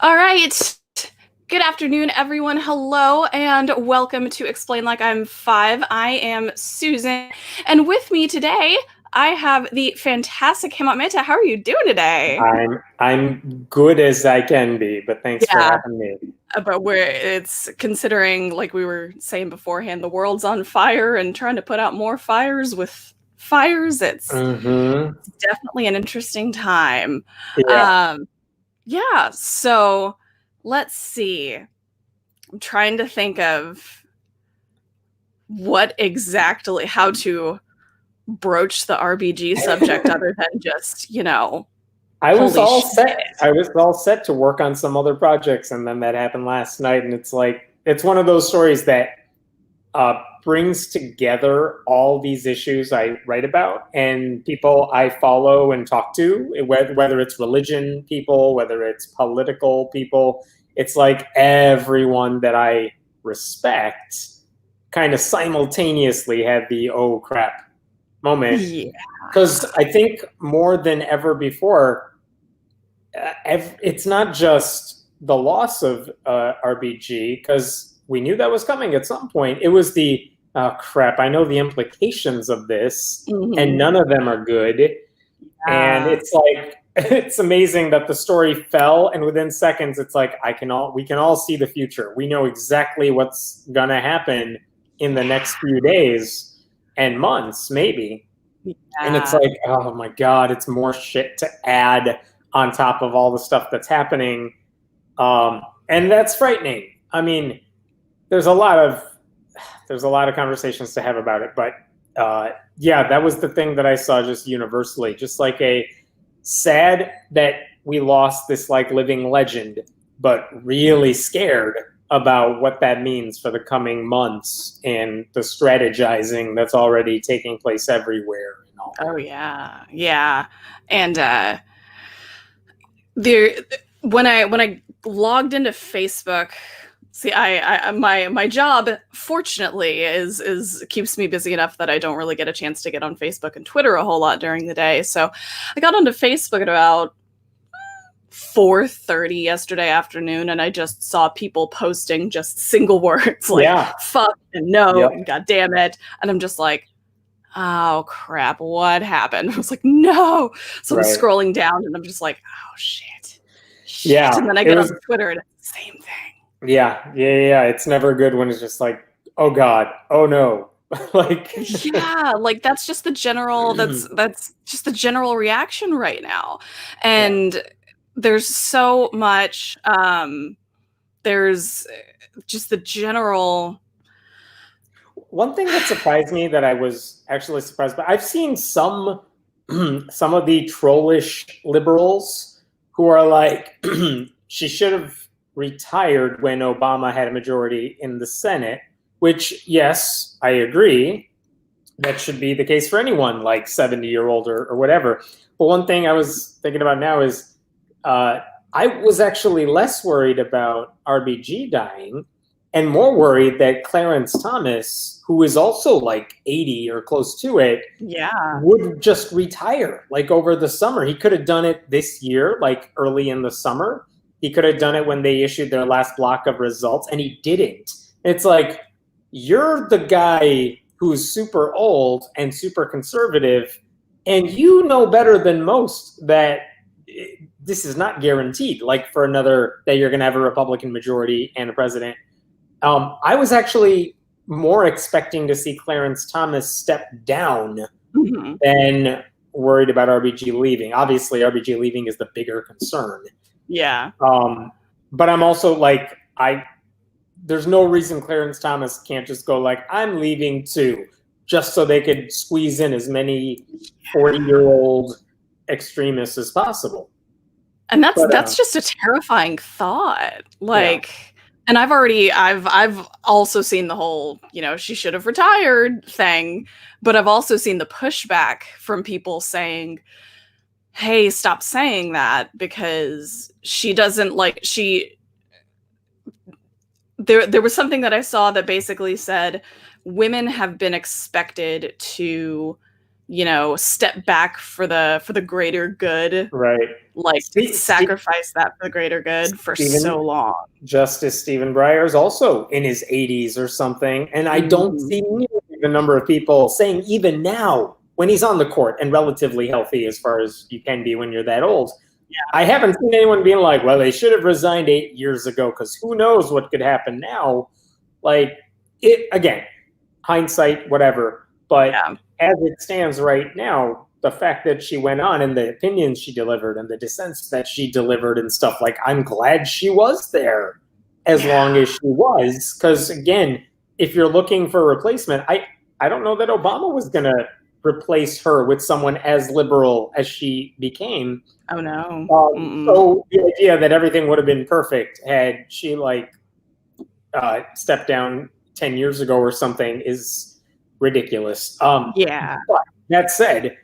All right. Good afternoon, everyone. Hello, and welcome to Explain Like I'm Five. I am Susan, and with me today, I have the fantastic Hemant Mehta. How are you doing today? I'm good as I can be, but thanks for Yeah, having me. but it's considering, like we were saying beforehand, the world's on fire and trying to put out more fires with fires. It's Hmm. definitely an interesting time. Yeah. Um, yeah, so let's see. I'm trying to think of how to broach the RBG subject other than just, I was holy all shit. set. I was all set to work on some other projects, and then that happened last night. And it's like it's one of those stories that brings together all these issues I write about and people I follow and talk to, whether it's religion people, whether it's political people. It's like everyone that I respect kind of simultaneously had the oh crap moment. Yeah. Because I think more than ever before, it's not just the loss of RBG, because we knew that was coming at some point. It was the oh crap, I know the implications of this, and Mhm. none of them are good. And Yeah. it's like it's amazing that the story fell, and within seconds, it's like we can all see the future. We know exactly what's gonna happen in the next few days and months, maybe. And it's Yeah. like, oh my god, it's more shit to add on top of all the stuff that's happening, and that's frightening. I mean, there's a lot of conversations to have about it, but yeah, that was the thing that I saw just universally, just like a sad that we lost this like living legend, but really scared about what that means for the coming months and the strategizing that's already taking place everywhere and all Oh that. yeah. Yeah. And there when I logged into Facebook, see, my job fortunately is keeps me busy enough that I don't really get a chance to get on Facebook and Twitter a whole lot during the day. So I got onto Facebook at about 4:30 yesterday afternoon, and I just saw people posting just single words like Yeah. fuck and no Yep. and god damn it. And I'm just like, oh crap, what happened? I was like, no. So I'm Right. scrolling down and I'm just like, oh shit. Shit. And Yeah. then I It get on was. Twitter and it's the same thing. Yeah. It's never good when it's just like, oh God, oh no, like. Yeah, like that's just the general that's just the general reaction right now. Yeah. And there's so much there's just the general. One thing that surprised me that I was actually surprised by, I've seen some some of the trollish liberals who are like, she should have retired when Obama had a majority in the Senate, which, yes, I agree. That should be the case for anyone like 70 year old or whatever. But one thing I was thinking about now is uh, I was actually less worried about RBG dying and more worried that Clarence Thomas, who is also like 80 or close to it, Yeah. would just retire like over the summer. He could have done it this year, like early in the summer. He could have done it when they issued their last block of results, and he didn't. It's like, you're the guy who's super old and super conservative, and you know better than most that this is not guaranteed, like for another, that you're going to have a Republican majority and a president. I was actually more expecting to see Clarence Thomas step down Mhm. than worried about RBG leaving. Obviously, RBG leaving is the bigger concern. Yeah. Um, but I'm also like, there's no reason Clarence Thomas can't just go like, I'm leaving too, just so they could squeeze in as many 40-year-old extremists as possible. And that's But that's just a terrifying thought. yeah, Like, and I've also seen the whole, she should have retired thing, but I've also seen the pushback from people saying, "Hey, stop saying that because she doesn't like she there was something that I saw that basically said women have been expected to step back for the greater good, Right. like sacrifice that for the greater good for so long. Justice Stephen Breyer is also in his 80s or something, and I don't see the number of people saying even now when he's on the court and relatively healthy as far as you can be when you're that old. Yeah. I haven't seen anyone being like, well, they should have resigned 8 years ago because who knows what could happen now. Like, it again, hindsight, whatever. But as it stands right now, the fact that she went on and the opinions she delivered and the dissents that she delivered and stuff, like, I'm glad she was there as long as she was. Because, again, if you're looking for a replacement, I don't know that Obama was going to replace her with someone as liberal as she became. Oh, no. So the idea that everything would have been perfect had she, stepped down 10 years ago or something is ridiculous. But that said,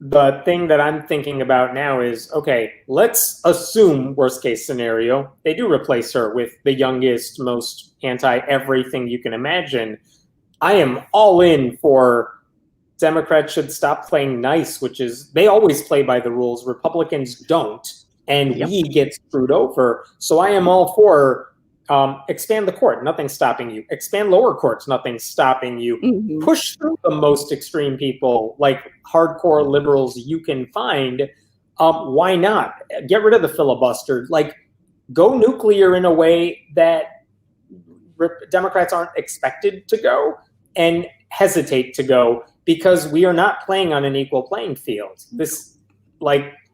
the thing that I'm thinking about now is, okay, let's assume worst case scenario, they do replace her with the youngest, most anti-everything you can imagine. I am all in for Democrats should stop playing nice, which is they always play by the rules. Republicans don't, and we get screwed over. So I am all for expand the court, nothing's stopping you. Expand lower courts, nothing's stopping you. Push through the most extreme people, like hardcore liberals you can find. Why not? Get rid of the filibuster. Like, go nuclear in a way that Democrats aren't expected to go and hesitate to go, because we are not playing on an equal playing field.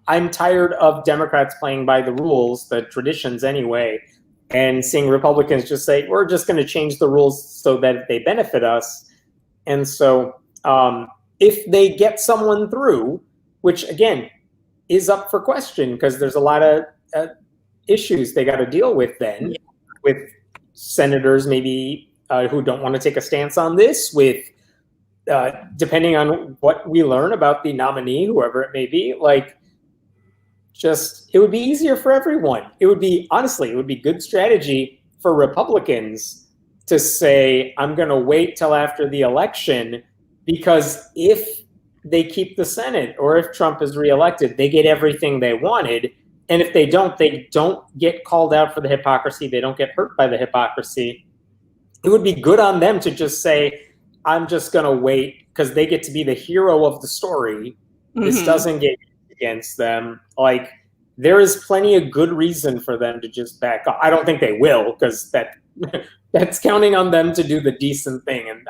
I'm tired of Democrats playing by the rules, the traditions anyway, and seeing Republicans just say, we're just going to change the rules so that they benefit us. And so if they get someone through, which again is up for question because there's a lot of issues they got to deal with then, with senators maybe who don't want to take a stance on this, with depending on what we learn about the nominee, whoever it may be, it would be easier for everyone. It would be good strategy for Republicans to say, I'm going to wait till after the election, because if they keep the Senate or if Trump is reelected, they get everything they wanted. And if they don't get called out for the hypocrisy. They don't get hurt by the hypocrisy. It would be good on them to just say, I'm just going to wait, because they get to be the hero of the story. This doesn't get against them. There is plenty of good reason for them to just back off. I don't think they will, because that's counting on them to do the decent thing, and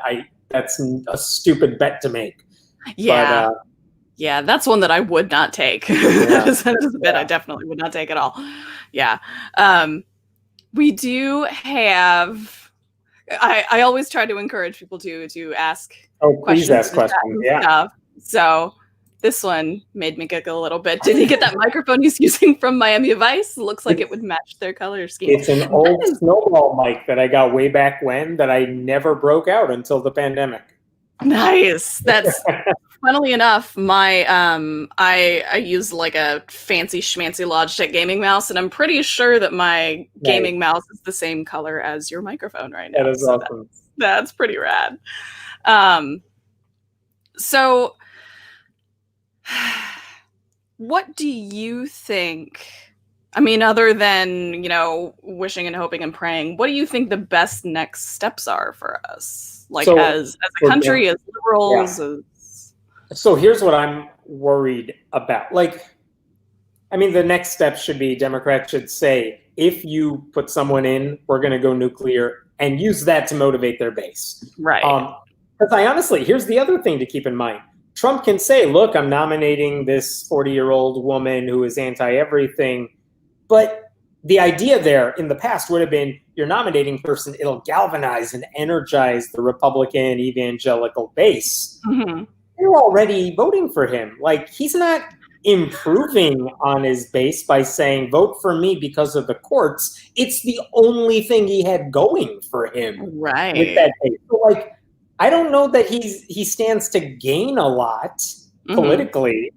that's a stupid bet to make. Yeah. But, that's one that I would not take. That is a bet I definitely would not take at all. Yeah. We do have... I always try to encourage people to ask questions. Please ask questions. Yeah. So this one made me giggle a little bit. Did he get that microphone he's using from Miami Vice? Looks like it would match their color scheme. It's an old snowball mic that I got way back when that I never broke out until the pandemic. Nice. That's funnily enough, my I use a fancy schmancy Logitech gaming mouse, and I'm pretty sure that my gaming mouse is the same color as your microphone right now. That is awesome. That's pretty rad. So what do you think? I mean, other than, wishing and hoping and praying, what do you think the best next steps are for us? As a country, as liberals? So here's what I'm worried about. The next step should be Democrats should say, if you put someone in, we're going to go nuclear, and use that to motivate their base. Right. Because here's the other thing to keep in mind. Trump can say, look, I'm nominating this 40-year-old woman who is anti-everything. But the idea there in the past would have been, you're nominating person, it'll galvanize and energize the Republican evangelical base. They're already voting for him. He's not improving on his base by saying, vote for me because of the courts. It's the only thing he had going for him. Right. With that base. So, I don't know that he stands to gain a lot politically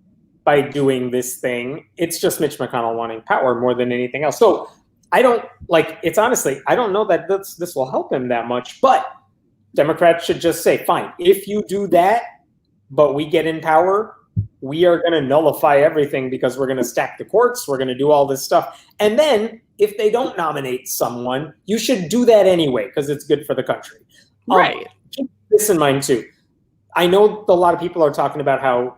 by doing this thing. It's just Mitch McConnell wanting power more than anything else. So I don't I don't know that this will help him that much, but Democrats should just say, fine, if you do that, but we get in power, we are going to nullify everything because we're going to stack the courts. We're going to do all this stuff. And then if they don't nominate someone, you should do that anyway because it's good for the country. Right. Keep this in mind, too. I know a lot of people are talking about how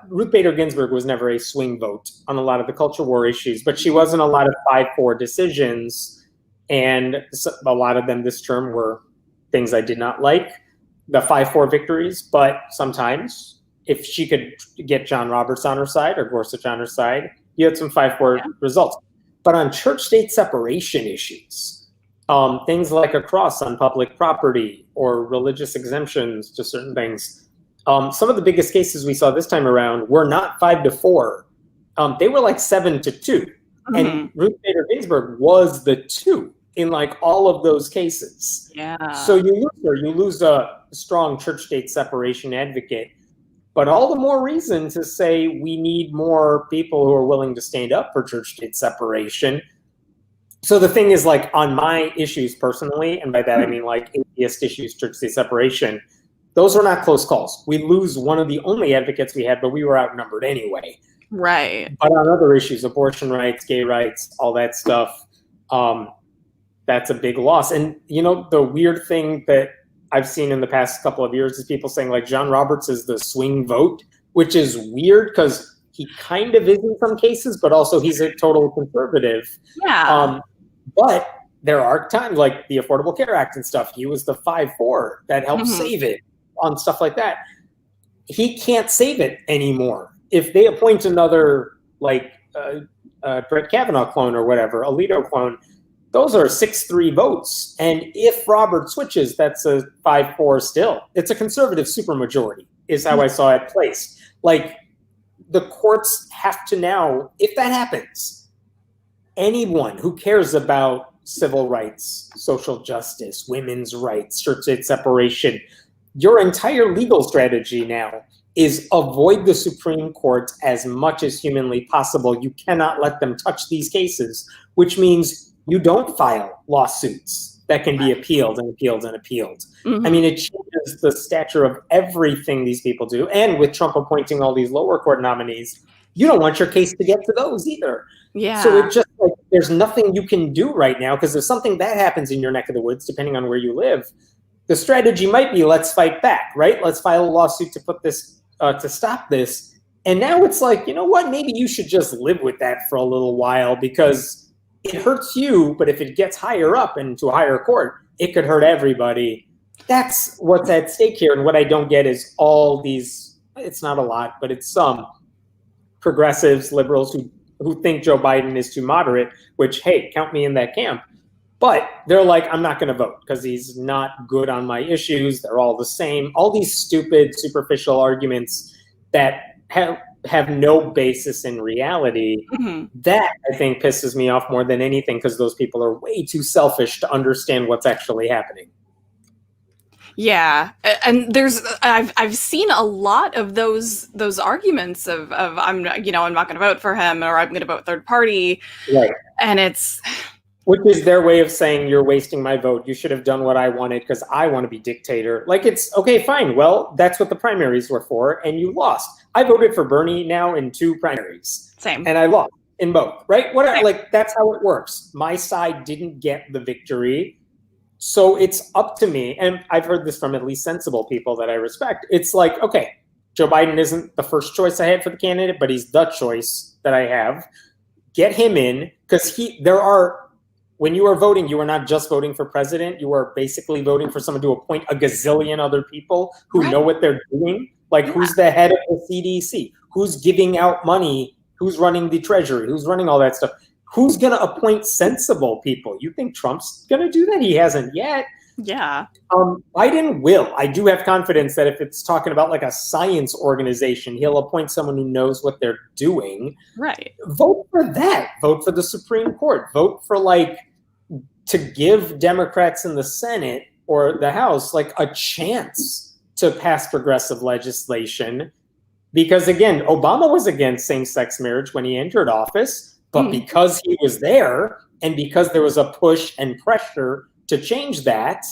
Ruth Bader Ginsburg was never a swing vote on a lot of the culture war issues, but she was in a lot of 5-4 decisions. And a lot of them this term were things I did not like, the 5-4 victories. But sometimes if she could get John Roberts on her side or Gorsuch on her side, you had some 5-4 results. But on church-state separation issues, things like a cross on public property or religious exemptions to certain things, some of the biggest cases we saw this time around were not 5-4. They were like 7-2. Mm-hmm. And Ruth Bader Ginsburg was the 2 in like all of those cases. Yeah. So you lose her. You lose a strong church-state separation advocate. But all the more reason to say we need more people who are willing to stand up for church-state separation. So the thing is, like, on my issues personally, and by that I mean like atheist issues, church-state separation, those were not close calls. We lose one of the only advocates we had, but we were outnumbered anyway. Right. But on other issues, abortion rights, gay rights, all that stuff, that's a big loss. And, you know, the weird thing that I've seen in the past couple of years is people saying like John Roberts is the swing vote, which is weird because he kind of is in some cases, but also he's a total conservative. Yeah. But there are times like the Affordable Care Act and stuff. He was the 5-4 that helped save it on stuff like that. He can't save it anymore. If they appoint another like Brett Kavanaugh clone or whatever, Alito clone, those are 6-3 votes. And if Robert switches, that's a 5-4 still. It's a conservative supermajority is how I saw it placed. Like the courts have to now, if that happens, anyone who cares about civil rights, social justice, women's rights, church-state separation, your entire legal strategy now is avoid the Supreme Court as much as humanly possible. You cannot let them touch these cases, which means you don't file lawsuits that can be appealed and appealed and appealed. Mm-hmm. I mean, it changes the stature of everything these people do. And with Trump appointing all these lower court nominees, you don't want your case to get to those either. Yeah. So it just like there's nothing you can do right now because if something bad happens in your neck of the woods, depending on where you live, the strategy might be let's fight back, right? Let's file a lawsuit to put this to stop this. And now it's like, you know what? Maybe you should just live with that for a little while because it hurts you, but if it gets higher up into a higher court, it could hurt everybody. That's what's at stake here. And what I don't get is all these, it's not a lot, but it's some progressives, liberals who think Joe Biden is too moderate, which, hey, count me in that camp. But they're like, I'm not going to vote because he's not good on my issues. They're all the same. All these stupid, superficial arguments that have no basis in reality. Mm-hmm. That, I think, pisses me off more than anything because those people are way too selfish to understand what's actually happening. Yeah, and I've seen a lot of those arguments of I'm not going to vote for him or I'm going to vote third party, right? And it's which is their way of saying you're wasting my vote. You should have done what I wanted because I want to be dictator. Like it's okay, fine. Well, that's what the primaries were for, and you lost. I voted for Bernie now in 2 primaries, same, and I lost in both. Right? Whatever. Like that's how it works. My side didn't get the victory. So it's up to me, and I've heard this from at least sensible people that I respect. It's like, okay, Joe Biden isn't the first choice I had for the candidate, but he's the choice that I have. Get him in, because when you are voting, you are not just voting for president. You are basically voting for someone to appoint a gazillion other people who know what they're doing. Like who's the head of the CDC? Who's giving out money? Who's running the treasury? Who's running all that stuff? Who's going to appoint sensible people? You think Trump's going to do that? He hasn't yet. Yeah. Biden will. I do have confidence that if it's talking about like a science organization, he'll appoint someone who knows what they're doing. Right. Vote for that. Vote for the Supreme Court. Vote for to give Democrats in the Senate or the House like a chance to pass progressive legislation. Because again, Obama was against same-sex marriage when he entered office. But because he was there and because there was a push and pressure to change that,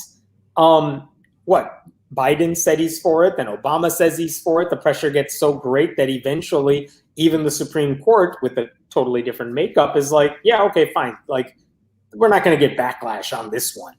Biden said he's for it, then Obama says he's for it. The pressure gets so great that eventually even the Supreme Court, with a totally different makeup, is like, yeah, okay, fine. Like, we're not going to get backlash on this one.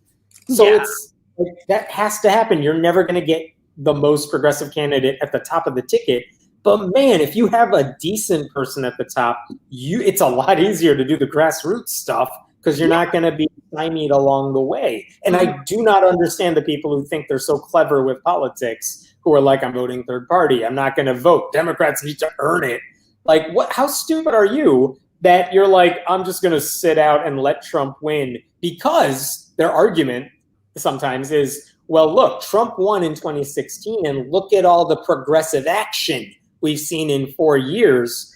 So it's like, that has to happen. You're never going to get the most progressive candidate at the top of the ticket. But man, if you have a decent person at the top, it's a lot easier to do the grassroots stuff because you're not going to be stymied along the way. And I do not understand the people who think they're so clever with politics, who are like, I'm voting third party. I'm not going to vote. Democrats need to earn it. Like, what? How stupid are you that you're like, I'm just going to sit out and let Trump win? Because their argument sometimes is, well, look, Trump won in 2016, and look at all the progressive action we've seen in 4 years.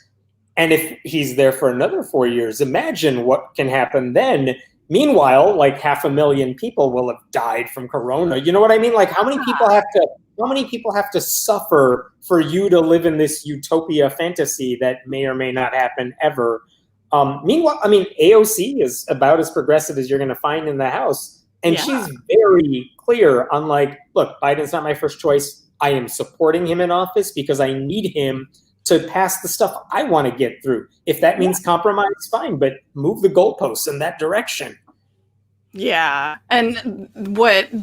And if he's there for another 4 years, imagine what can happen then. Meanwhile, like 500,000 people will have died from corona. You know what I mean? Like, how many people have to suffer for you to live in this utopia fantasy that may or may not happen ever? Meanwhile, I mean, AOC is about as progressive as you're going to find in the House. And she's very clear on like, look, Biden's not my first choice. I am supporting him in office because I need him to pass the stuff I want to get through. If that means compromise, fine, but move the goalposts in that direction. Yeah. And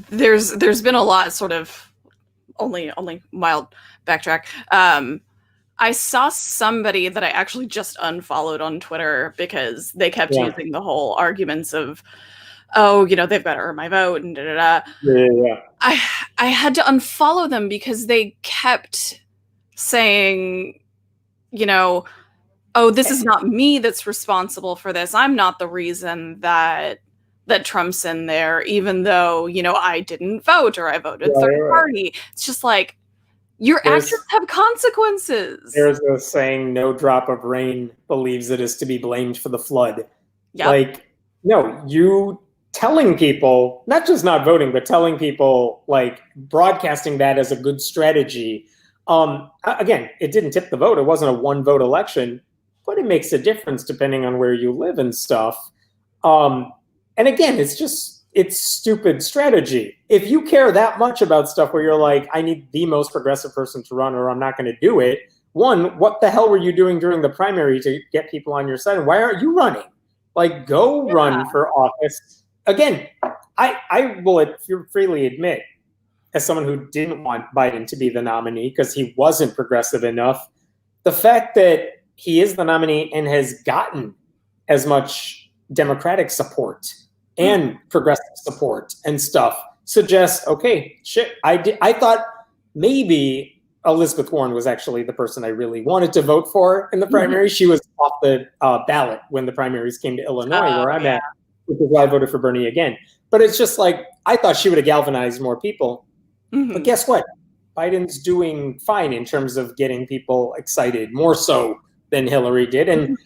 there's been a lot sort of only mild backtrack. I saw somebody that I actually just unfollowed on Twitter because they kept using the whole arguments of, oh, you know, they've got to earn my vote and da-da-da. Yeah. I had to unfollow them because they kept saying, you know, oh, this is not me that's responsible for this. I'm not the reason that Trump's in there, even though, you know, I didn't vote or I voted third party. It's just like, your actions have consequences. There's a saying, no drop of rain believes it is to be blamed for the flood. Yep. Like, no, you telling people, not just not voting, but telling people, like, broadcasting that as a good strategy. Again, it didn't tip the vote. It wasn't a one vote election, but it makes a difference depending on where you live and stuff. And again, it's stupid strategy. If you care that much about stuff where you're like, I need the most progressive person to run or I'm not going to do it. One, what the hell were you doing during the primary to get people on your side? And why aren't you running? Like, go run for office. Again, I will freely admit, as someone who didn't want Biden to be the nominee because he wasn't progressive enough, the fact that he is the nominee and has gotten as much Democratic support and progressive support and stuff suggests, okay, shit, I thought maybe Elizabeth Warren was actually the person I really wanted to vote for in the primary. She was off the ballot when the primaries came to Illinois, where I'm at, which is why I voted for Bernie again. But it's just like, I thought she would have galvanized more people. But guess what? Biden's doing fine in terms of getting people excited, more so than Hillary did. And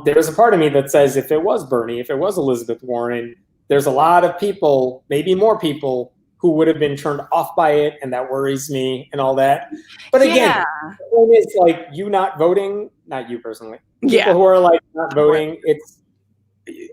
there's a part of me that says if it was Bernie, if it was Elizabeth Warren, there's a lot of people, maybe more people, who would have been turned off by it, and that worries me and all that. But again, the point is, like, you not voting, not you personally, people who are like not voting, it's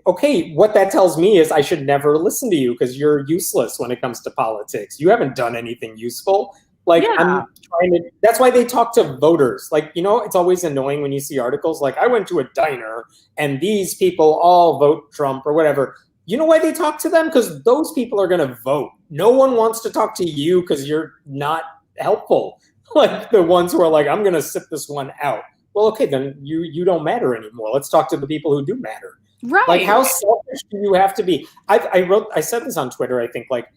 okay. What that tells me is I should never listen to you because you're useless when it comes to politics. You haven't done anything useful. Like, I'm trying to, that's why they talk to voters. Like, you know, it's always annoying when you see articles like, I went to a diner and these people all vote Trump or whatever. You know why they talk to them? Because those people are going to vote. No one wants to talk to you because you're not helpful. Like the ones who are like, I'm going to sit this one out. Well, okay, then you don't matter anymore. Let's talk to the people who do matter. Right. Like, how selfish do you have to be? I said this on Twitter, I think, like,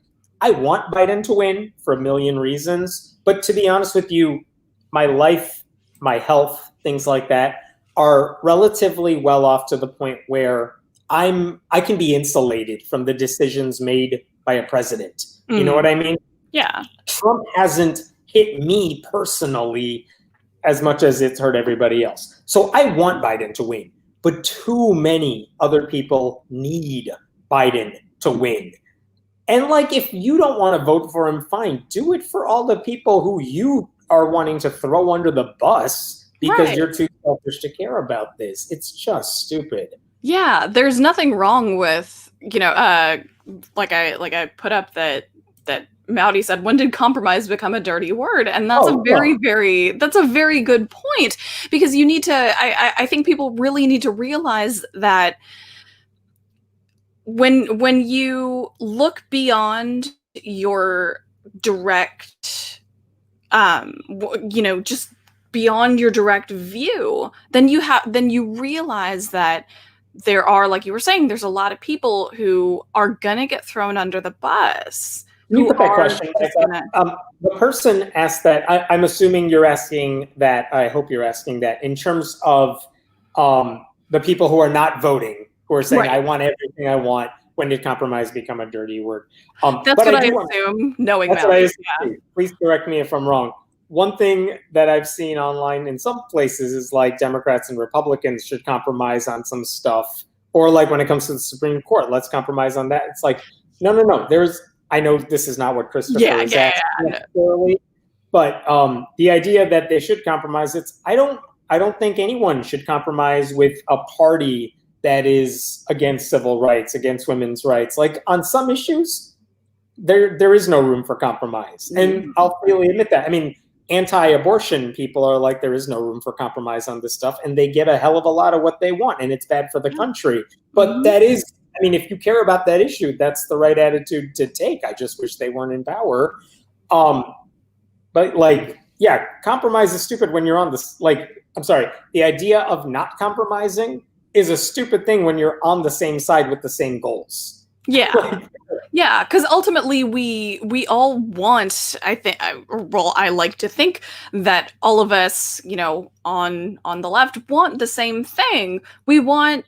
I want Biden to win for a million reasons. But to be honest with you, my life, my health, things like that are relatively well off to the point where I can be insulated from the decisions made by a president. You know what I mean? Yeah. Trump hasn't hit me personally as much as it's hurt everybody else. So I want Biden to win, but too many other people need Biden to win. And like, if you don't want to vote for him, fine, do it for all the people who you are wanting to throw under the bus because you're too selfish to care about this. It's just stupid. Yeah, there's nothing wrong with, you know, like I put up that Mowdy said, when did compromise become a dirty word? And that's that's a very good point, because you need to, I think people really need to realize that when you look beyond your direct, just beyond your direct view, then you realize that there are, like you were saying, there's a lot of people who are gonna get thrown under the bus. Can you put that question? The person asked that. I'm assuming you're asking that. I hope you're asking that in terms of the people who are not voting, who are saying, I want everything I want. When did compromise become a dirty word? That's what I assume, knowing that. Please correct me if I'm wrong. One thing that I've seen online in some places is like Democrats and Republicans should compromise on some stuff. Or like when it comes to the Supreme Court, let's compromise on that. It's like, no. I know this is not what Christopher is asking necessarily, but the idea that they should compromise, I don't think anyone should compromise with a party that is against civil rights, against women's rights. Like on some issues, there is no room for compromise. And I'll freely admit that. I mean, anti-abortion people are like, there is no room for compromise on this stuff, and they get a hell of a lot of what they want, and it's bad for the country. But that is, I mean, if you care about that issue, that's the right attitude to take. I just wish they weren't in power. But like, yeah, compromise is stupid when you're on this, like, I'm sorry, the idea of not compromising is a stupid thing when you're on the same side with the same goals. Yeah. Yeah, because ultimately we all want, I like to think that all of us, on the left want the same thing. We want,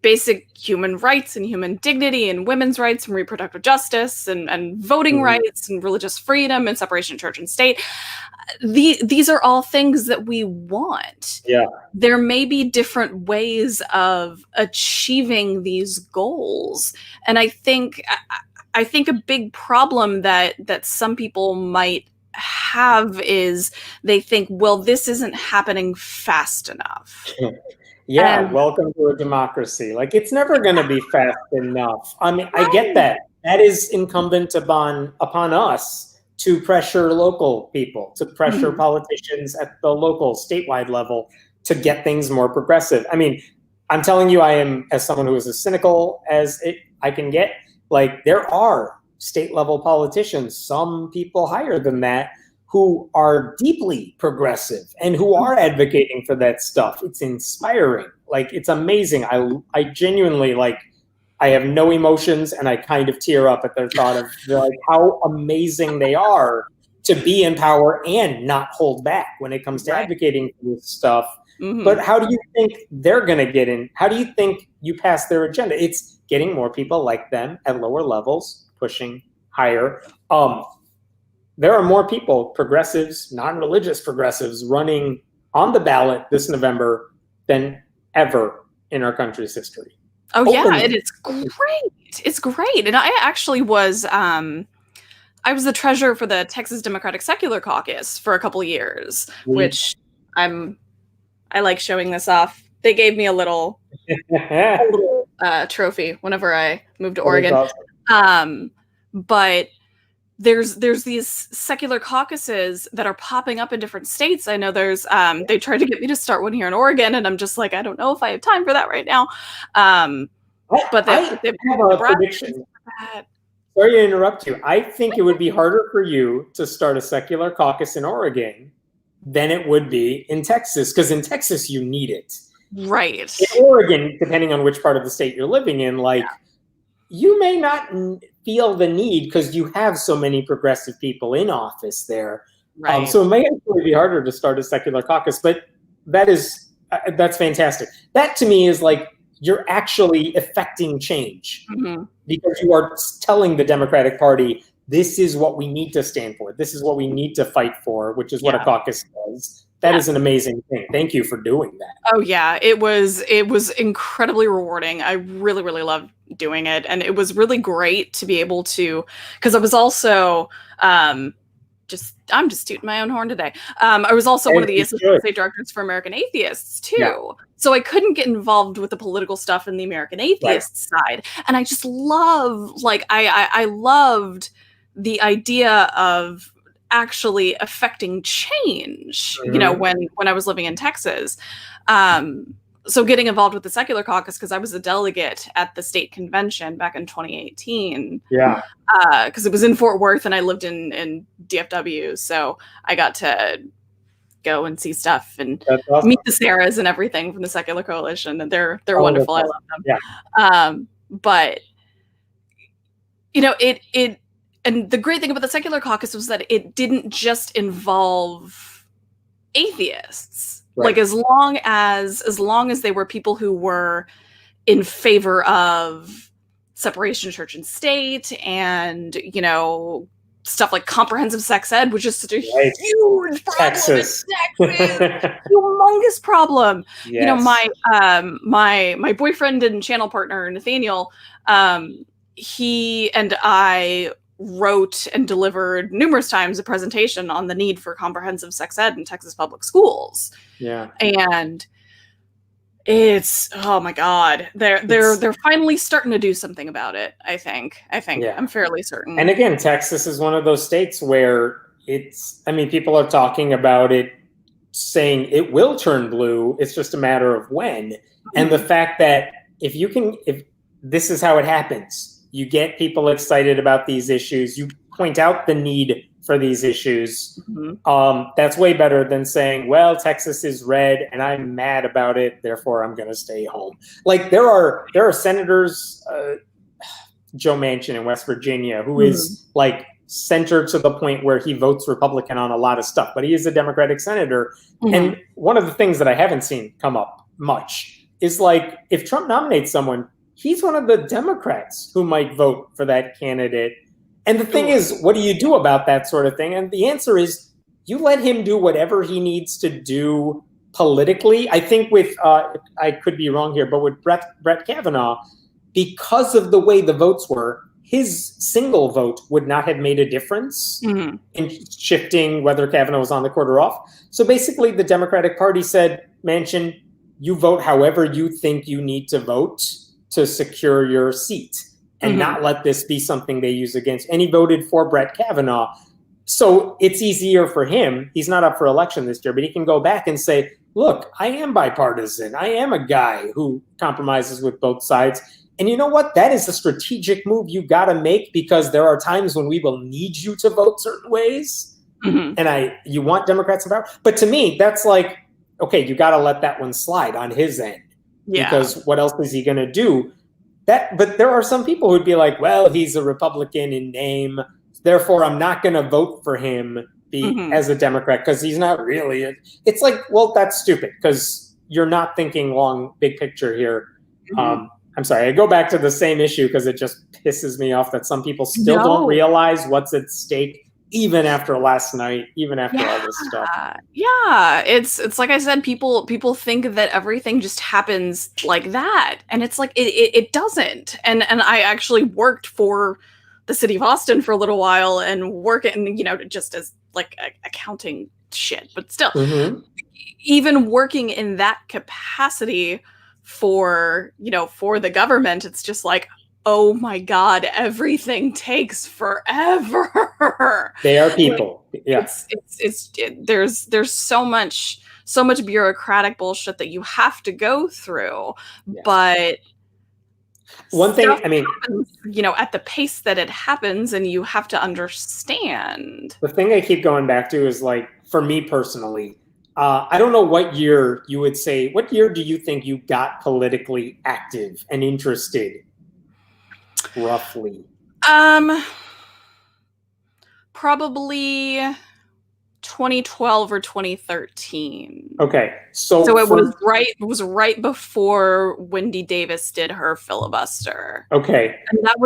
basic human rights and human dignity and women's rights and reproductive justice and voting rights and religious freedom and separation of church and state. These are all things that we want. Yeah. There may be different ways of achieving these goals. And I think a big problem that some people might have is they think, well, this isn't happening fast enough. Yeah, welcome to a democracy. Like, it's never going to be fast enough. I mean, I get that. That is incumbent upon us to pressure local people, to pressure politicians at the local, statewide level to get things more progressive. I mean, I'm telling you, I am, as someone who is as cynical as I can get, like, there are state level politicians, some people higher than that, who are deeply progressive and who are advocating for that stuff. It's inspiring. Like, it's amazing. I genuinely, like, I have no emotions and I kind of tear up at their thought of like how amazing they are to be in power and not hold back when it comes to advocating for this stuff. But how do you think they're going to get in? How do you think you pass their agenda? It's getting more people like them at lower levels, pushing higher. There are more people, progressives, non-religious progressives, running on the ballot this November than ever in our country's history. Oh, yeah, it is great. It's great. And I actually was, I was the treasurer for the Texas Democratic Secular Caucus for a couple of years, which I like showing this off. They gave me a little trophy whenever I moved to Oregon. Awesome. But there's these secular caucuses that are popping up in different states. I know there's they tried to get me to start one here in Oregon, and I'm just like, I don't know if I have time for that right now. But they have a prediction. Sorry to interrupt you. I think it would be harder for you to start a secular caucus in Oregon than it would be in Texas, because in Texas you need it. Right. In Oregon, depending on which part of the state you're living in, like you may not feel the need because you have so many progressive people in office there. Right. So it may actually be harder to start a secular caucus, but that's fantastic. That to me is like you're actually affecting change because you are telling the Democratic Party, this is what we need to stand for. This is what we need to fight for, which is what a caucus does. That is an amazing thing. Thank you for doing that. Oh yeah, it was incredibly rewarding. I really, really loved doing it. And it was really great to be able to, because I was also I'm just tooting my own horn today. I was also one of the assistant state directors for American Atheists too. Yeah. So I couldn't get involved with the political stuff in the American Atheist side. And I just love, like, I loved the idea of actually affecting change, when I was living in Texas. So getting involved with the Secular Caucus, because I was a delegate at the state convention back in 2018. Yeah. Because it was in Fort Worth and I lived in DFW. So I got to go and see stuff and awesome. Meet the Sarahs and everything from the Secular Coalition. And they're wonderful. Awesome. I love them. Yeah. But, and the great thing about the Secular Caucus was that it didn't just involve atheists. Right. Like as long as they were people who were in favor of separation of church and state and, stuff like comprehensive sex ed, which is such a huge problem. Texas. Humongous problem. Yes. My boyfriend and channel partner, Nathaniel, he and I wrote and delivered numerous times a presentation on the need for comprehensive sex ed in Texas public schools. Yeah. And it's, oh my God, they're finally starting to do something about it. I think Yeah. I'm fairly certain. And again, Texas is one of those states where people are talking about it, saying it will turn blue. It's just a matter of when. Mm-hmm. And the fact that if this is how it happens, you get people excited about these issues. You point out the need for these issues. Mm-hmm. That's way better than saying, well, Texas is red and I'm mad about it, therefore I'm going to stay home. Like there are senators, Joe Manchin in West Virginia, who is like center to the point where he votes Republican on a lot of stuff, but he is a Democratic senator. Mm-hmm. And one of the things that I haven't seen come up much is like, if Trump nominates someone, he's one of the Democrats who might vote for that candidate. And the thing is, what do you do about that sort of thing? And the answer is you let him do whatever he needs to do politically. I think with, I could be wrong here, but with Brett Kavanaugh, because of the way the votes were, his single vote would not have made a difference in shifting whether Kavanaugh was on the court or off. So basically the Democratic Party said, Manchin, you vote however you think you need to vote to secure your seat and not let this be something they use against. And he voted for Brett Kavanaugh. So it's easier for him. He's not up for election this year, but he can go back and say, look, I am bipartisan. I am a guy who compromises with both sides. And you know what? That is a strategic move you got to make, because there are times when we will need you to vote certain ways. And you want Democrats in power. But to me, that's like, okay, you got to let that one slide on his end. Yeah. Because what else is he going to do? But there are some people who'd be like, well, he's a Republican in name, therefore I'm not going to vote for him as a Democrat because he's not really. It's like, well, that's stupid because you're not thinking long, big picture here. I'm sorry, I go back to the same issue because it just pisses me off that some people still don't realize what's at stake, even after last night, even after all this stuff. Yeah, it's like I said, people think that everything just happens like that, and it's like it doesn't. And I actually worked for the city of Austin for a little while and working, just as like accounting shit, but still, even working in that capacity for the government, it's just like, oh my God, everything takes forever. They are people. Yeah. There's so much bureaucratic bullshit that you have to go through. Yeah. But one thing, happens, at the pace that it happens, and you have to understand. The thing I keep going back to is, like, for me personally, I don't know what year you would say, what year do you think you got politically active and interested? Roughly. Probably 2012 or 2013. Okay. So it was right before Wendy Davis did her filibuster. Okay. And that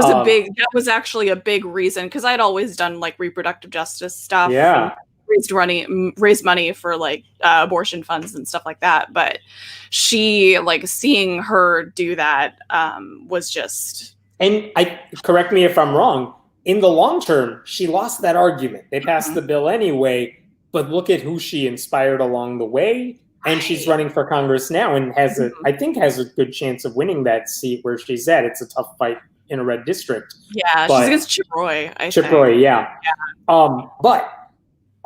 was actually a big reason, because I'd always done like reproductive justice stuff. Yeah. Raised money for like abortion funds and stuff like that. But she, like, seeing her do that was just. And correct me if I'm wrong, in the long term, she lost that argument. They passed the bill anyway, but look at who she inspired along the way. And she's running for Congress now and I think has a good chance of winning that seat where she's at. It's a tough fight in a red district. Yeah, she's against Chip Roy, I Chip think. Roy, yeah. But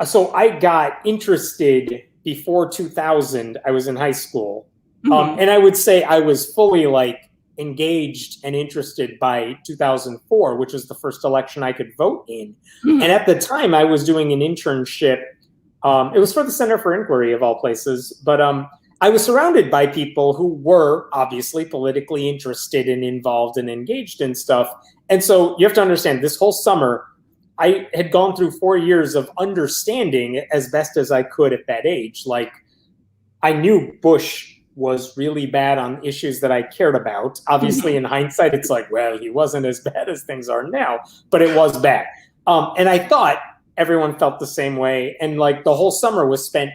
so I got interested before 2000. I was in high school. And I would say I was fully like engaged and interested by 2004, which was the first election I could vote in. And at the time I was doing an internship. It was for the Center for Inquiry of all places, but I was surrounded by people who were obviously politically interested and involved and engaged in stuff. And so you have to understand, this whole summer, I had gone through 4 years of understanding as best as I could at that age. Like, I knew Bush was really bad on issues that I cared about. Obviously, in hindsight, it's like, well, he wasn't as bad as things are now, but it was bad. And I thought everyone felt the same way. And like the whole summer was spent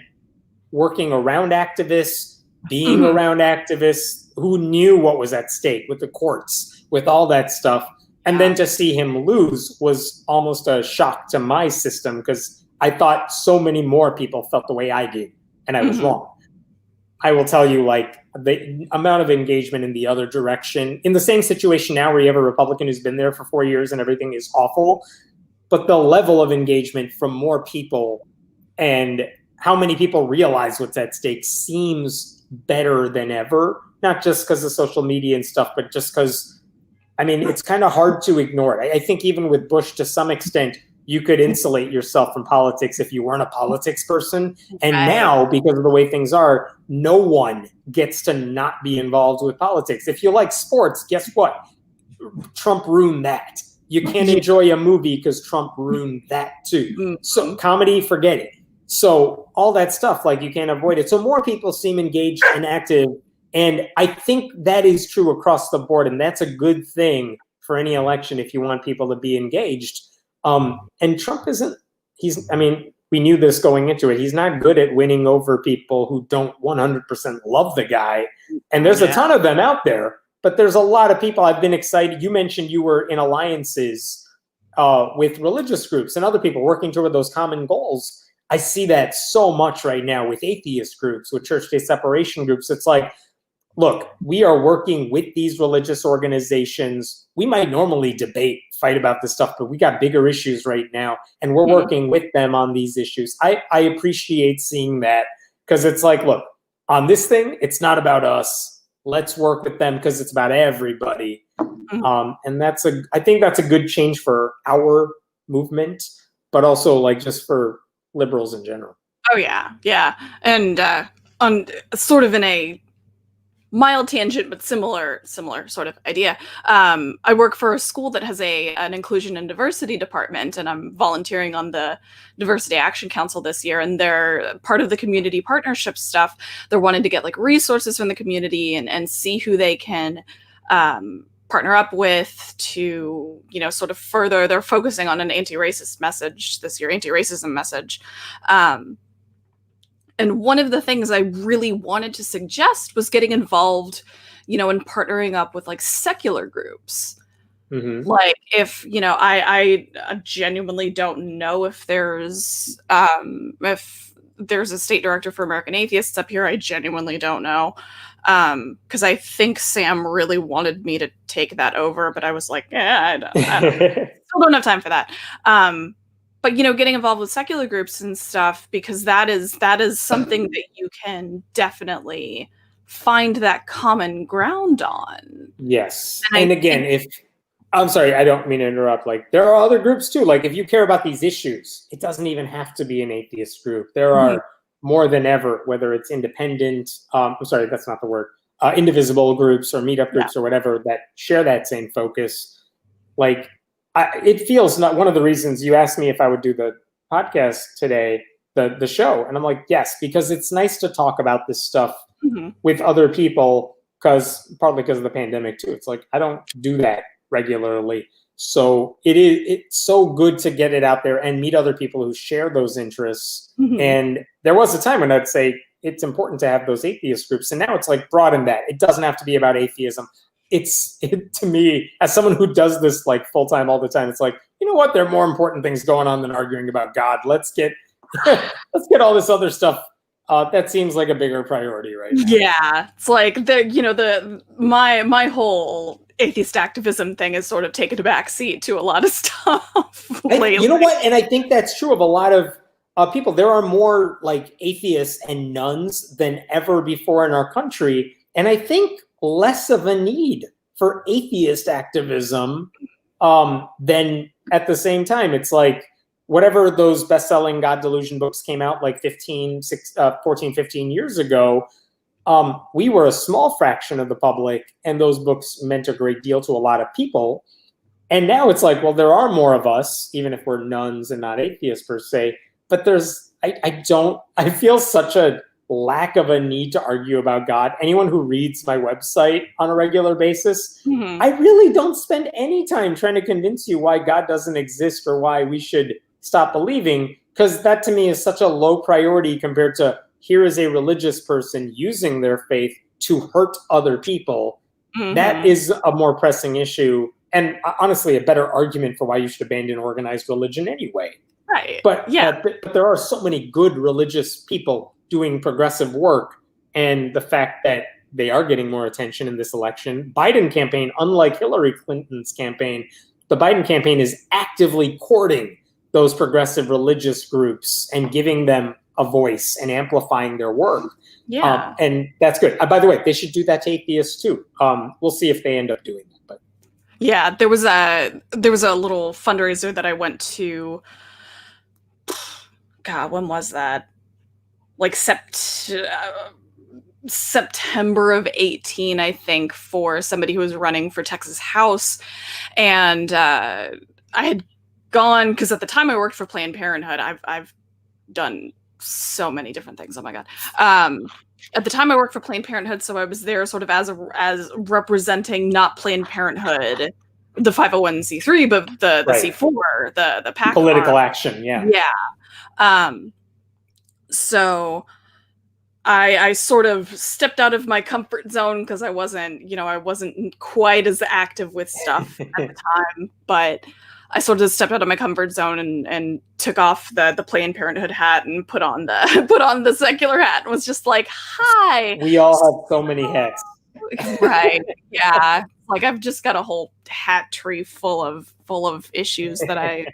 working around activists, being around activists who knew what was at stake with the courts, with all that stuff. And then to see him lose was almost a shock to my system, because I thought so many more people felt the way I did, and I was wrong. I will tell you, like, the amount of engagement in the other direction, in the same situation now where you have a Republican who's been there for 4 years and everything is awful, but the level of engagement from more people and how many people realize what's at stake seems better than ever, not just because of social media and stuff, but just because, I mean, it's kind of hard to ignore it. I think even with Bush, to some extent, you could insulate yourself from politics if you weren't a politics person. And now, because of the way things are, no one gets to not be involved with politics. If you like sports, guess what? Trump ruined that. You can't enjoy a movie because Trump ruined that too. So comedy, forget it. So all that stuff, like, you can't avoid it. So more people seem engaged and active. And I think that is true across the board. And that's a good thing for any election if you want people to be engaged. And Trump isn't, I mean, we knew this going into it. He's not good at winning over people who don't 100% love the guy. And there's a ton of them out there, but there's a lot of people. I've been excited. You mentioned you were in alliances with religious groups and other people working toward those common goals. I see that so much right now with atheist groups, with church-state separation groups. It's like, look, we are working with these religious organizations. We might normally debate, fight about this stuff, but we got bigger issues right now, and we're working with them on these issues. I appreciate seeing that, because it's like, look, on this thing, it's not about us. Let's work with them because it's about everybody. And I think that's a good change for our movement, but also like just for liberals in general. Oh yeah, yeah, and on sort of in a mild tangent, but similar sort of idea. I work for a school that has an inclusion and diversity department, and I'm volunteering on the Diversity Action Council this year. And they're part of the community partnership stuff. They're wanting to get like resources from the community and see who they can partner up with to, you know, sort of further. They're focusing on an anti-racist message this year, anti-racism message. And one of the things I really wanted to suggest was getting involved, you know, in partnering up with like secular groups. Like, if, you know, I genuinely don't know if there's a state director for American Atheists up here. I genuinely don't know. Because I think Sam really wanted me to take that over, but I was like, I still don't have time for that. But, you know, getting involved with secular groups and stuff, because that is something that you can definitely find that common ground on. Yes. And again, I'm sorry, I don't mean to interrupt. Like, there are other groups too. Like, if you care about these issues, it doesn't even have to be an atheist group. There are more than ever, whether it's independent, I'm sorry, that's not the word, indivisible groups or meetup groups or whatever that share that same focus. Like, it feels, not one of the reasons you asked me if I would do the podcast today, the show. And I'm like, yes, because it's nice to talk about this stuff with other people, partly because of the pandemic too. It's like, I don't do that regularly. So it's so good to get it out there and meet other people who share those interests. And there was a time when I'd say it's important to have those atheist groups. And now it's like, broaden that. It doesn't have to be about atheism. To me, as someone who does this like full time all the time, it's like, you know what? There are more important things going on than arguing about God. Let's get all this other stuff. That seems like a bigger priority right now. Yeah, it's like my whole atheist activism thing has sort of taken a back seat to a lot of stuff lately. You know what? And I think that's true of a lot of people. There are more like atheists and nuns than ever before in our country. And I think less of a need for atheist activism than at the same time. It's like whatever those best-selling God Delusion books came out like 14, 15 years ago, we were a small fraction of the public, and those books meant a great deal to a lot of people. And now it's like, well, there are more of us, even if we're nuns and not atheists per se. But I feel such a lack of a need to argue about God. Anyone who reads my website on a regular basis, I really don't spend any time trying to convince you why God doesn't exist or why we should stop believing, because that to me is such a low priority compared to here is a religious person using their faith to hurt other people. That is a more pressing issue, and honestly a better argument for why you should abandon organized religion anyway. Right. But there are so many good religious people doing progressive work, and the fact that they are getting more attention in this election. Biden campaign, unlike Hillary Clinton's campaign, the Biden campaign is actively courting those progressive religious groups and giving them a voice and amplifying their work. Yeah. And that's good. By the way, they should do that to atheists too. We'll see if they end up doing that. But yeah, there was a little fundraiser that I went to. God, when was that? Like September of 18, I think, for somebody who was running for Texas House. And I had gone, because at the time I worked for Planned Parenthood. I've done so many different things. Oh my God. At the time I worked for Planned Parenthood, so I was there sort of as representing not Planned Parenthood, the 501c3, but the C4, the PAC political action. Yeah. Yeah. So I sort of stepped out of my comfort zone because I wasn't quite as active with stuff at the time, but I sort of stepped out of my comfort zone and took off the Planned Parenthood hat and put on the secular hat and was just like, hi. We all have so many hats. Right. Yeah. Like I've just got a whole hat tree full of issues that I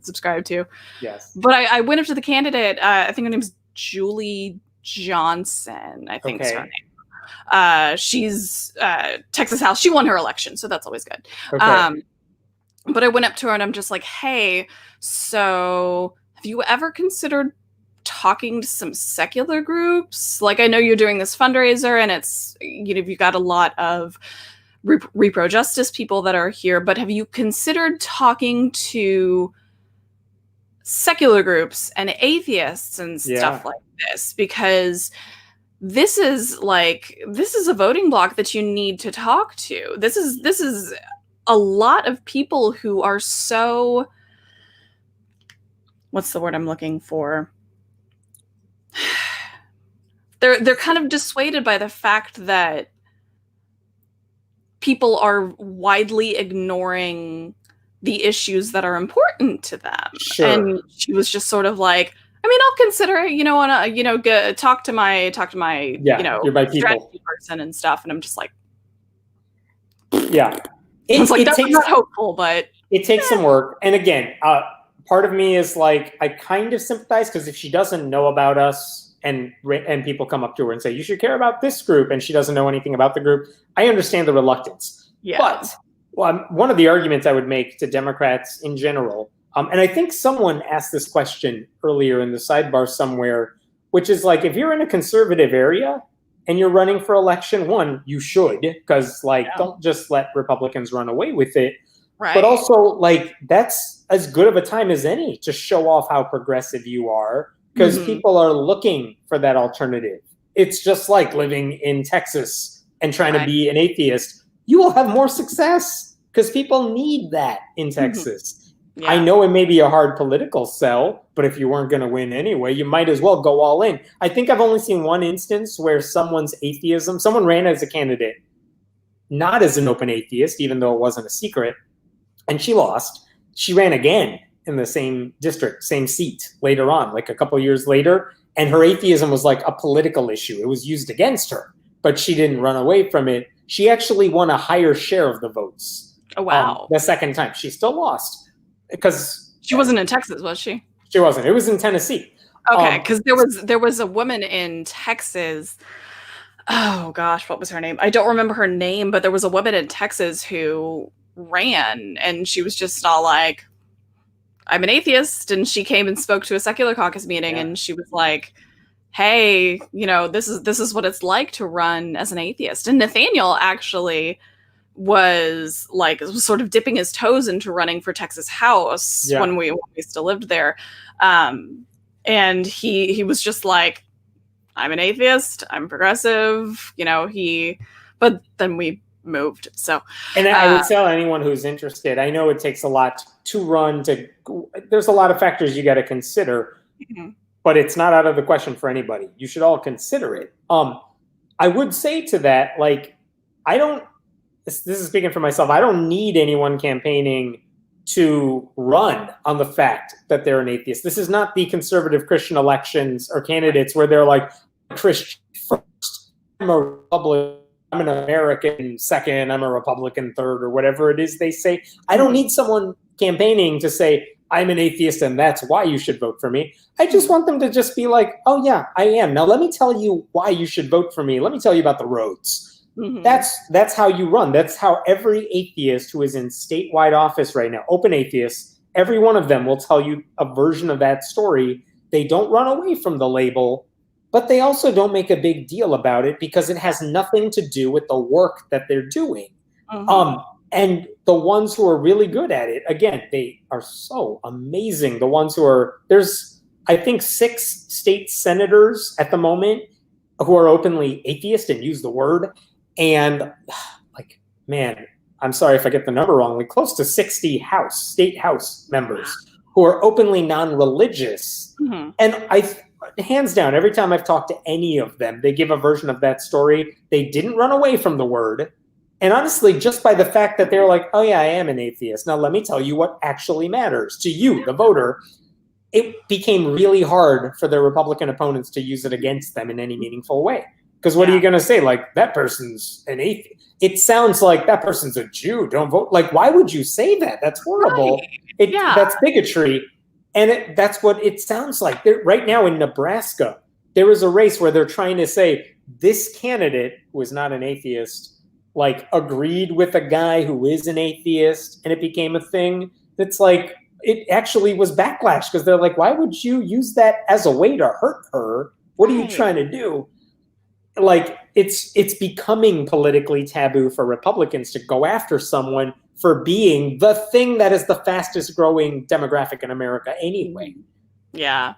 subscribe to. Yes. But I went up to the candidate. I think her name's Julie Johnson. I think is her name. She's Texas House. She won her election, so that's always good. Okay. But I went up to her and I'm just like, hey, so have you ever considered talking to some secular groups? Like, I know you're doing this fundraiser and it's, you've got a lot of repro justice people that are here, but have you considered talking to secular groups and atheists and stuff like this? Because this is a voting bloc that you need to talk to. This is a lot of people who are so, what's the word I'm looking for? They're kind of dissuaded by the fact that people are widely ignoring the issues that are important to them. Sure. And she was just sort of like, I mean, I'll consider it, talk to my you're my people. strategy person and stuff. And I'm just like, yeah. It's like, that's not hopeful, but it takes some work. And again, part of me is like, I kind of sympathize, because if she doesn't know about us and people come up to her and say, you should care about this group, and she doesn't know anything about the group, I understand the reluctance. Yeah. But one of the arguments I would make to Democrats in general, and I think someone asked this question earlier in the sidebar somewhere, which is like, if you're in a conservative area and you're running for election, one, you should, because don't just let Republicans run away with it. Right. But also, like, that's as good of a time as any to show off how progressive you are, because people are looking for that alternative. It's just like living in Texas and trying to be an atheist. You will have more success because people need that in Texas. Yeah. I know it may be a hard political sell, but if you weren't going to win anyway, you might as well go all in. I think I've only seen one instance where someone ran as a candidate, not as an open atheist, even though it wasn't a secret, and she lost. She ran again in the same district, same seat later on, like a couple of years later, and her atheism was like a political issue. It was used against her, but she didn't run away from it. she actually won a higher share of the votes. Oh, wow. The second time. She still lost because she wasn't in Texas, was she? She wasn't. It was in Tennessee. Okay, because there was a woman in Texas. Oh gosh, what was her name? I don't remember her name, but there was a woman in Texas who ran, and she was just all like, I'm an atheist, and she came and spoke to a secular caucus meeting, and she was like, hey, this is what it's like to run as an atheist. And Nathaniel actually was sort of dipping his toes into running for Texas House when we still lived there. And he was just like, I'm an atheist, I'm progressive, but then we moved. So, and I would tell anyone who's interested, I know it takes a lot to run there's a lot of factors you got to consider, but it's not out of the question for anybody. You should all consider it. I would say to that, this is speaking for myself, I don't need anyone campaigning to run on the fact that they're an atheist. This is not the conservative Christian elections or candidates where they're like, Christian first, I'm a Republican, I'm an American second, I'm a Republican third, or whatever it is they say. I don't need someone campaigning to say, I'm an atheist and that's why you should vote for me. I just want them to just be like, oh yeah, I am. Now let me tell you why you should vote for me. Let me tell you about the roads. That's how you run. That's how every atheist who is in statewide office right now, open atheists, every one of them will tell you a version of that story. They don't run away from the label, but they also don't make a big deal about it because it has nothing to do with the work that they're doing. And the ones who are really good at it, again, they are so amazing. The ones who are, there's, I think, 6 state senators at the moment who are openly atheist and use the word. And man, I'm sorry if I get the number wrong, close to 60 state house members who are openly non-religious. And hands down, every time I've talked to any of them, they give a version of that story. They didn't run away from the word. And honestly, just by the fact that they're like, oh yeah, I am an atheist. Now let me tell you what actually matters to you, the voter. It became really hard for their Republican opponents to use it against them in any meaningful way. Because what are you going to say? That person's an atheist. It sounds like that person's a Jew. Don't vote. Why would you say that? That's horrible. That's bigotry. And that's what it sounds like. Right now in Nebraska, there is a race where they're trying to say this candidate who is not an atheist, agreed with a guy who is an atheist, and it became a thing. That's it actually was backlash because they're like, why would you use that as a way to hurt her? What are you trying to do? It's becoming politically taboo for Republicans to go after someone for being the thing that is the fastest growing demographic in America anyway. Yeah.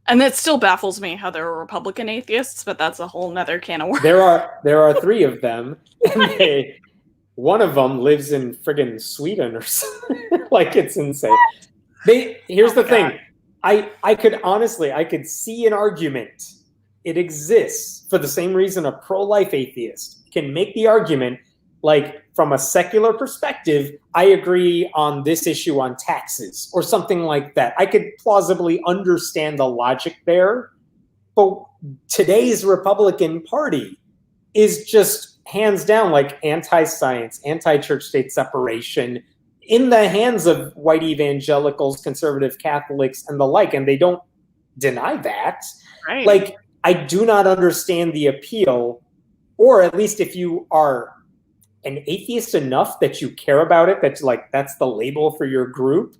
And it still baffles me how there are Republican atheists, but that's a whole nother can of worms. There are 3 of them. And one of them lives in friggin' Sweden or something. It's insane. Here's the thing. I could see an argument. It exists for the same reason a pro-life atheist can make the argument, from a secular perspective, I agree on this issue on taxes or something like that. I could plausibly understand the logic there. But today's Republican Party is just hands down anti-science, anti-church state separation in the hands of white evangelicals, conservative Catholics, and the like. And they don't deny that. Right. I do not understand the appeal, or at least if you are an atheist enough that you care about it, that's the label for your group.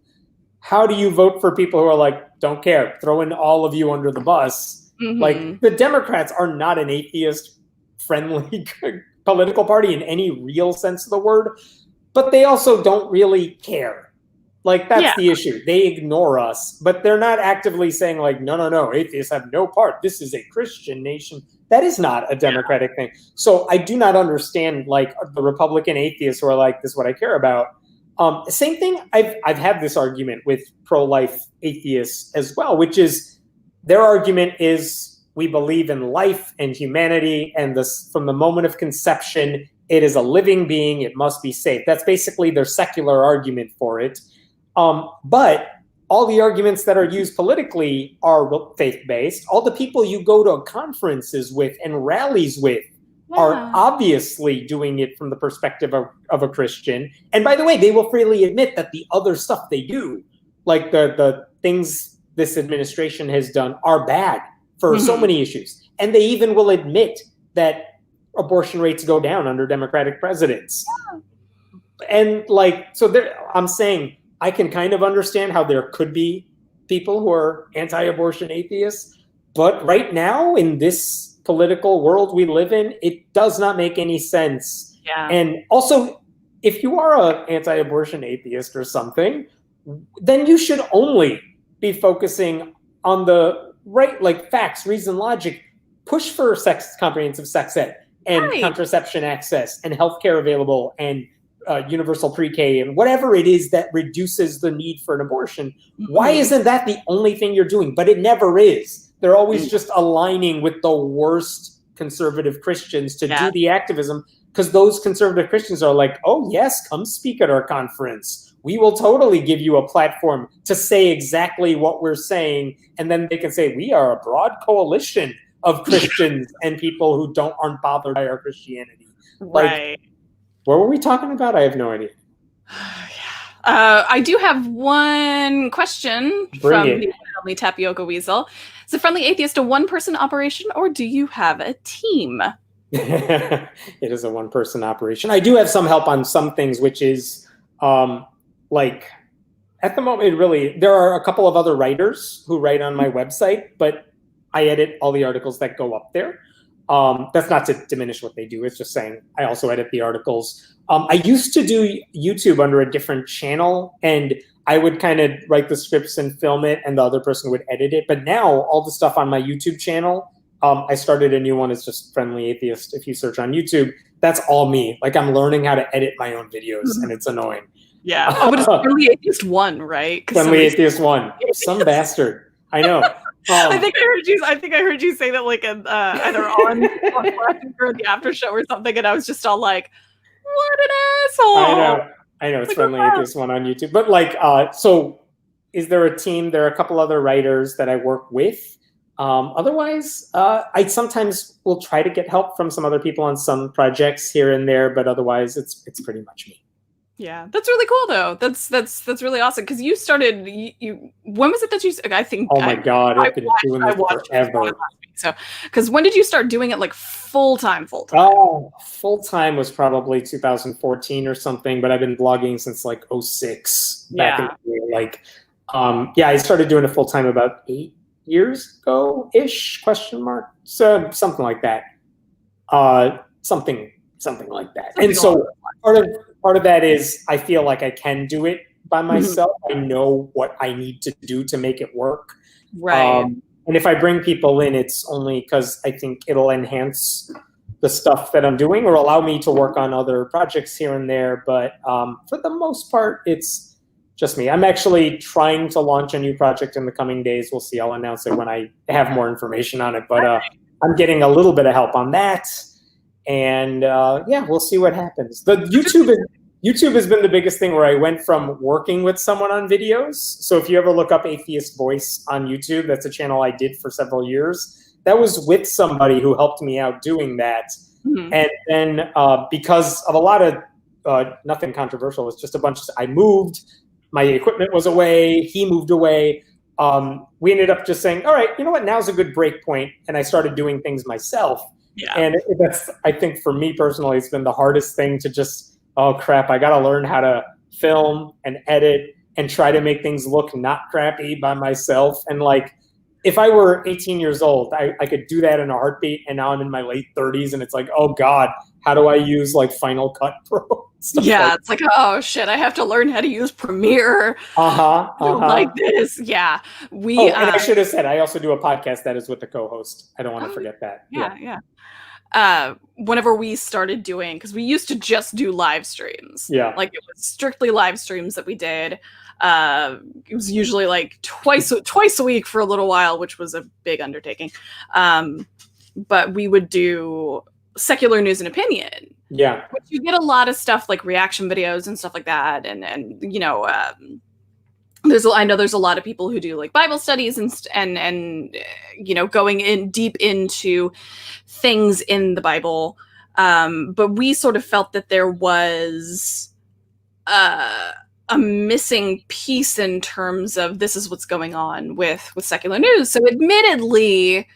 How do you vote for people who are don't care, throwing all of you under the bus? The Democrats are not an atheist-friendly political party in any real sense of the word, but they also don't really care. That's the issue. They ignore us, but they're not actively saying no, atheists have no part. This is a Christian nation. That is not a democratic thing. So I do not understand the Republican atheists who are this is what I care about. Same thing. I've had this argument with pro-life atheists as well, which is their argument is we believe in life and humanity, and from the moment of conception, it is a living being. It must be safe. That's basically their secular argument for it. But all the arguments that are used politically are faith-based. All the people you go to conferences with and rallies with are obviously doing it from the perspective of a Christian. And by the way, they will freely admit that the other stuff they do, like the things this administration has done, are bad for so many issues. And they even will admit that abortion rates go down under Democratic presidents. And like, so I'm saying I can kind of understand how there could be people who are anti-abortion atheists, but right now in this political world we live in, it does not make any sense. Yeah. And also, if you are an anti-abortion atheist or something, then you should only be focusing on the right, like facts, reason, logic. Push for comprehensive sex ed and contraception access and healthcare available and universal pre-K and whatever it is that reduces the need for an abortion. Why isn't that the only thing you're doing? But it never is. They're always just aligning with the worst conservative Christians to do the activism, because those conservative Christians are like, oh yes, come speak at our conference. We will totally give you a platform to say exactly what we're saying. And then they can say, we are a broad coalition of Christians and people who aren't bothered by our Christianity. Right. Like, what were we talking about? I have no idea. I do have one question from the only Tapioca Weasel. Is a Friendly Atheist a one-person operation, or do you have a team? It is a one-person operation. I do have some help on some things, which is like at the moment, really, there are a couple of other writers who write on my website, but I edit all the articles that go up there. That's not to diminish what they do. It's just saying I also edit the articles. I used to do YouTube under a different channel, and I would kind of write the scripts and film it, and the other person would edit it. But now all the stuff on my YouTube channel, I started a new one. It's just Friendly Atheist. If you search on YouTube, that's all me. Like, I'm learning how to edit my own videos, and it's annoying. Yeah. Oh, but it's Friendly Atheist 1, right? Friendly Atheist 1. Some bastard. I know. I think I heard you say that like in, either on or the after show or something, and I was just all like, "What an asshole!" I know. It's Friendly Atheist 1 on YouTube, but like, so is there a team? There are a couple other writers that I work with. Otherwise, I sometimes will try to get help from some other people on some projects here and there, but otherwise, it's pretty much me. Yeah, that's really cool though. That's really awesome, because you started. When was it that you? I think. Oh my God, I've been doing this forever. So, because when did you start doing it like full time? Oh, full time was probably 2014 or something, but I've been blogging since like 2006. Back in the day. Like, I started doing it full time about 8 years ago ish? Question mark. So something like that. Something like that. And so part of that is I feel like I can do it by myself. I know what I need to do to make it work. Right. And if I bring people in, it's only because I think it'll enhance the stuff that I'm doing or allow me to work on other projects here and there. But for the most part, it's just me. I'm actually trying to launch a new project in the coming days. We'll see. I'll announce it when I have more information on it. But I'm getting a little bit of help on that. And we'll see what happens. The YouTube has been the biggest thing, where I went from working with someone on videos. So if you ever look up Atheist Voice on YouTube, that's a channel I did for several years. That was with somebody who helped me out doing that. And then because of a lot of nothing controversial, it's just a bunch of, I moved, my equipment was away, he moved away. We ended up just saying, all right, you know what, now's a good break point. And I started doing things myself. Yeah. And that's, I think for me personally, it's been the hardest thing to just, oh crap, I got to learn how to film and edit and try to make things look not crappy by myself. And like, if I were 18 years old, I could do that in a heartbeat. And now I'm in my late 30s and it's like, oh God, how do I use like Final Cut Pro? It's like, oh shit, I have to learn how to use Premiere. Like this. Yeah. And I should have said, I also do a podcast that is with the co-host. I don't want to forget that. Whenever we started doing, because we used to just do live streams. Yeah. Like it was strictly live streams that we did. It was usually like twice a week for a little while, which was a big undertaking. But we would do secular news and opinion. Yeah. Which you get a lot of stuff like reaction videos and stuff like that. And you know, I know there's a lot of people who do like Bible studies and you know, going in deep into things in the Bible. But we sort of felt that there was a missing piece in terms of this is what's going on with secular news. So admittedly,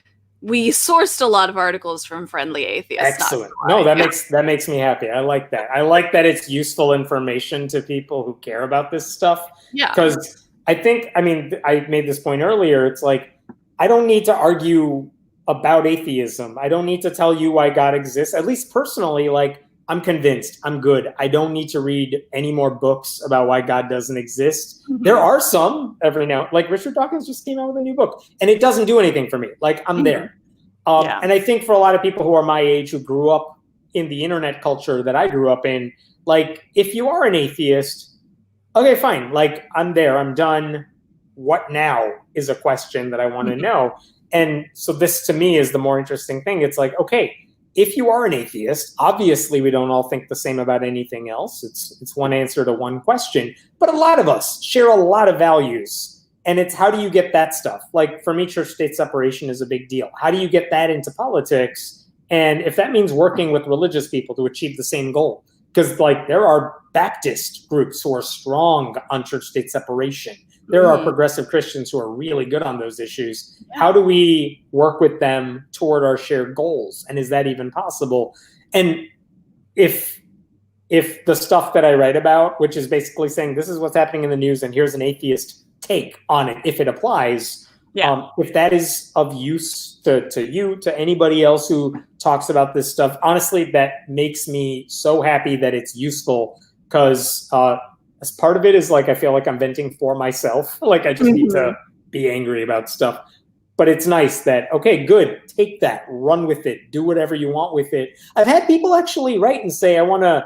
we sourced a lot of articles from Friendly Atheist. Excellent. No, that makes me happy. I like that. I like that it's useful information to people who care about this stuff. Yeah. Because I think, I mean, I made this point earlier. It's like, I don't need to argue about atheism. I don't need to tell you why God exists. At least personally, like, I'm convinced. I'm good. I don't need to read any more books about why God doesn't exist. Mm-hmm. There are some every now, like Richard Dawkins just came out with a new book, and it doesn't do anything for me. Like, I'm there. And I think for a lot of people who are my age, who grew up in the internet culture that I grew up in, like, if you are an atheist, okay, fine. Like, I'm there. I'm done. What now is a question that I want to know. And so this, to me, is the more interesting thing. It's like, okay, if you are an atheist, obviously we don't all think the same about anything else. It's one answer to one question. But a lot of us share a lot of values. And it's, how do you get that stuff? Like, for me, church-state separation is a big deal. How do you get that into politics? And if that means working with religious people to achieve the same goal, because, like, there are Baptist groups who are strong on church-state separation. There are progressive Christians who are really good on those issues. Yeah. How do we work with them toward our shared goals? And is that even possible? And if the stuff that I write about, which is basically saying this is what's happening in the news and here's an atheist take on it, if it applies, if that is of use to you, to anybody else who talks about this stuff, honestly, that makes me so happy that it's useful, because as part of it is, like, I feel like I'm venting for myself. Like, I just need to be angry about stuff. But it's nice that, okay, good, take that, run with it, do whatever you want with it. I've had people actually write and say, I want to,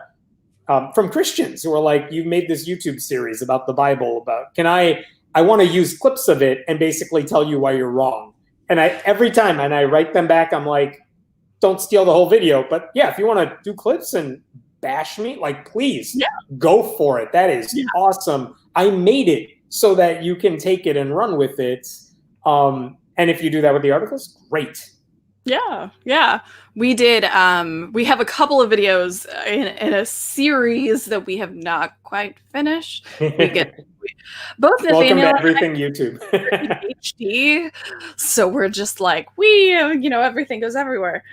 from Christians who are like, you've made this YouTube series about the Bible, about, I want to use clips of it and basically tell you why you're wrong. And every time, and I write them back, I'm like, don't steal the whole video. But yeah, if you want to do clips and bash me, like, please go for it. That is awesome. I made it so that you can take it and run with it. And if you do that with the articles, great. Yeah. We did. We have a couple of videos in a series that we have not quite finished. We get both Welcome to Everything YouTube. HD. So we're just like, everything goes everywhere.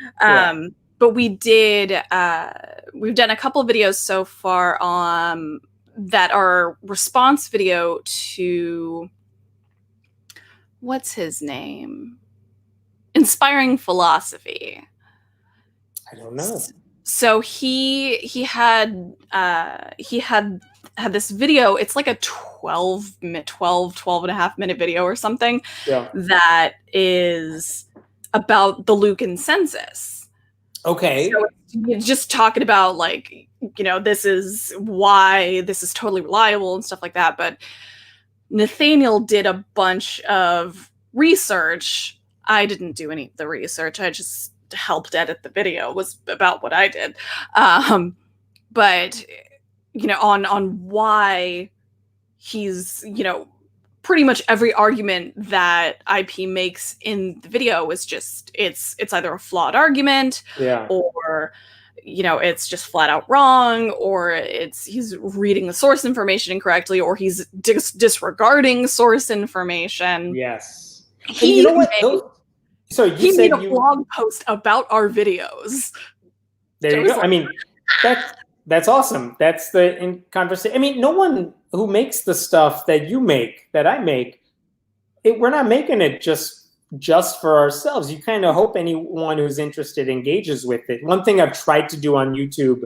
But we did, we've done a couple of videos so far that are response video to, what's his name? Inspiring Philosophy. I don't know. So he had this video. It's like a 12 and a half minute video or something that is about the Lucan census. Okay. So it's just talking about, like, this is why this is totally reliable and stuff like that. But Nathaniel did a bunch of research. I didn't do any of the research. I just helped edit the video. It was about what I did. But, on why he's, pretty much every argument that IP makes in the video is just, it's either a flawed argument or, it's just flat out wrong, or he's reading the source information incorrectly, or he's disregarding source information. Yes. He made a blog post about our videos. There you go. I mean, that's awesome. That's the conversation. I mean, no one who makes the stuff that you make, that I make, we're not making it just for ourselves. You kind of hope anyone who's interested engages with it. One thing I've tried to do on YouTube,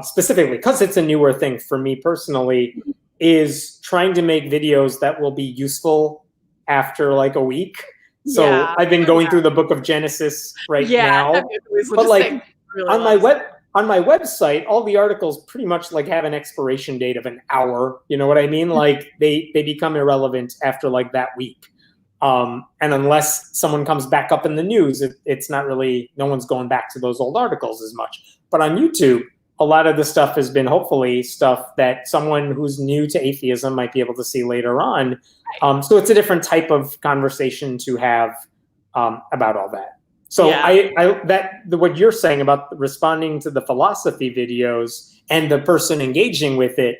specifically because it's a newer thing for me personally, is trying to make videos that will be useful after like a week. So I've been going through the book of Genesis now. But like on my website, all the articles pretty much like have an expiration date of an hour. You know what I mean? Like they become irrelevant after like that week. And unless someone comes back up in the news, it's not really, no one's going back to those old articles as much. But on YouTube, a lot of the stuff has been hopefully stuff that someone who's new to atheism might be able to see later on. So it's a different type of conversation to have about all that. So Yeah. what you're saying about responding to the philosophy videos and the person engaging with it,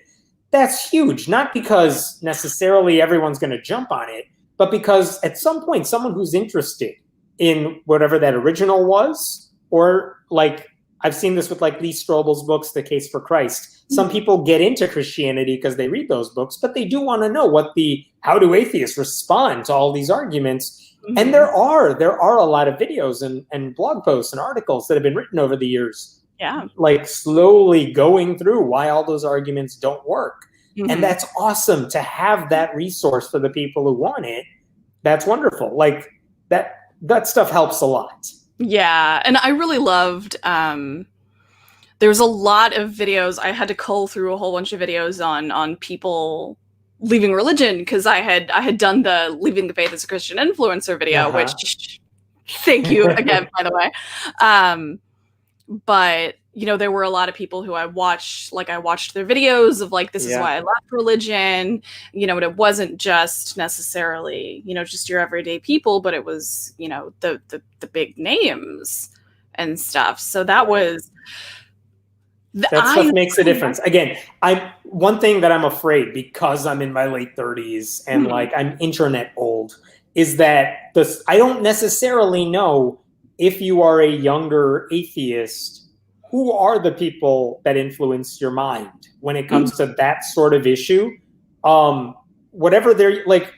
that's huge. Not because necessarily everyone's going to jump on it, but because at some point, someone who's interested in whatever that original was, or like I've seen this with like Lee Strobel's books, The Case for Christ. Some people get into Christianity because they read those books, but they do want to know how do atheists respond to all these arguments. Mm-hmm. And there are a lot of videos and blog posts and articles that have been written over the years. Yeah. Like slowly going through why all those arguments don't work. Mm-hmm. And that's awesome to have that resource for the people who want it. That's wonderful. Like that stuff helps a lot. Yeah. And I really loved, there was a lot of videos. I had to cull through a whole bunch of videos on people leaving religion, because I had done the Leaving the Faith as a Christian Influencer video, which thank you again, by the way. But there were a lot of people who I watched their videos of like, this is why I left religion, and it wasn't just necessarily, just your everyday people, but it was, the big names and stuff. So that was, that stuff makes a difference. Again, one thing that I'm afraid, because I'm in my late 30s and like I'm internet old, is that I don't necessarily know if you are a younger atheist, who are the people that influence your mind when it comes to that sort of issue? Whatever they're like,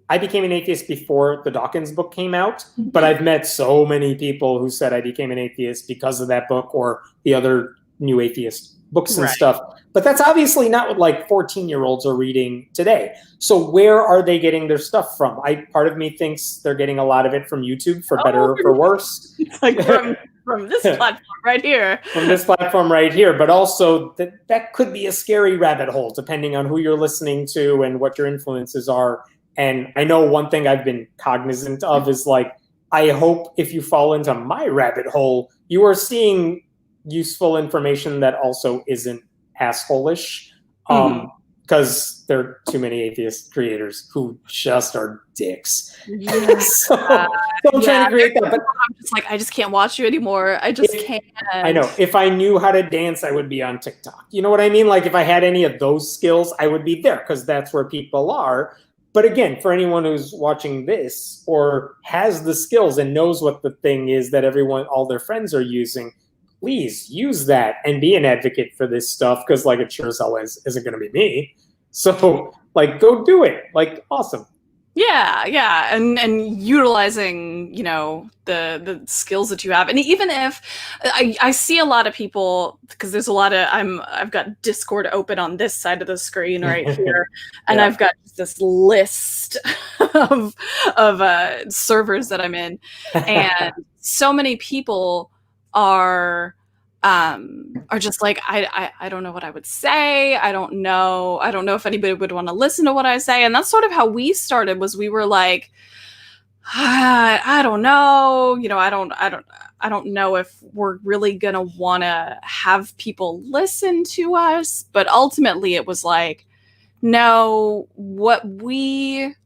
I became an atheist before the Dawkins book came out, but I've met so many people who said I became an atheist because of that book or the other new atheist books and stuff. But that's obviously not what like 14-year-olds are reading today. So where are they getting their stuff from? Part of me thinks they're getting a lot of it from YouTube, for better or for worse. Like from this platform right here. From this platform right here. But also that could be a scary rabbit hole, depending on who you're listening to and what your influences are. And I know one thing I've been cognizant of is like, I hope if you fall into my rabbit hole, you are seeing useful information that also isn't asshole-ish. Because there are too many atheist creators who just are dicks. Yeah. So I'm trying to create that. But I'm just like, I just can't watch you anymore. I just can't. I know. If I knew how to dance, I would be on TikTok. You know what I mean? Like if I had any of those skills, I would be there, because that's where people are. But again, for anyone who's watching this or has the skills and knows what the thing is that all their friends are using, please use that and be an advocate for this stuff, because like it sure as hell isn't going to be me. So like, go do it. Like, awesome. Yeah, and utilizing, the skills that you have. And even if I see a lot of people, because there's a lot of, I've got Discord open on this side of the screen right here, and I've got this list of servers that I'm in, and so many people are just like, I don't know what I would say. I don't know if anybody would want to listen to what I say. And that's sort of how we started, was we were like, I don't know, I don't know if we're really going to want to have people listen to us. But ultimately it was like, no, what we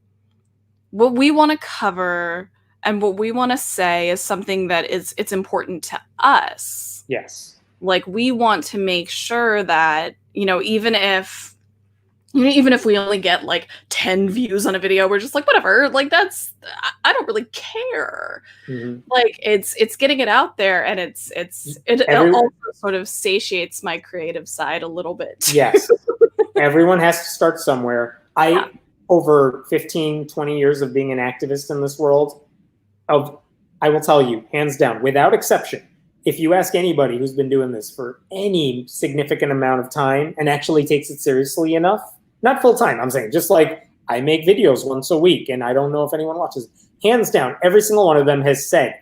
want to cover and what we want to say is something that it's important to us. Yes. Like, we want to make sure that, even if we only get like 10 views on a video, we're just like, whatever, like I don't really care. Like it's getting it out there, and it also sort of satiates my creative side a little bit. Yes. Everyone has to start somewhere. Over 15, 20 years of being an activist in this world, I will tell you, hands down, without exception, if you ask anybody who's been doing this for any significant amount of time and actually takes it seriously enough, not full time, I'm saying, just like I make videos once a week and I don't know if anyone watches, hands down, every single one of them has said,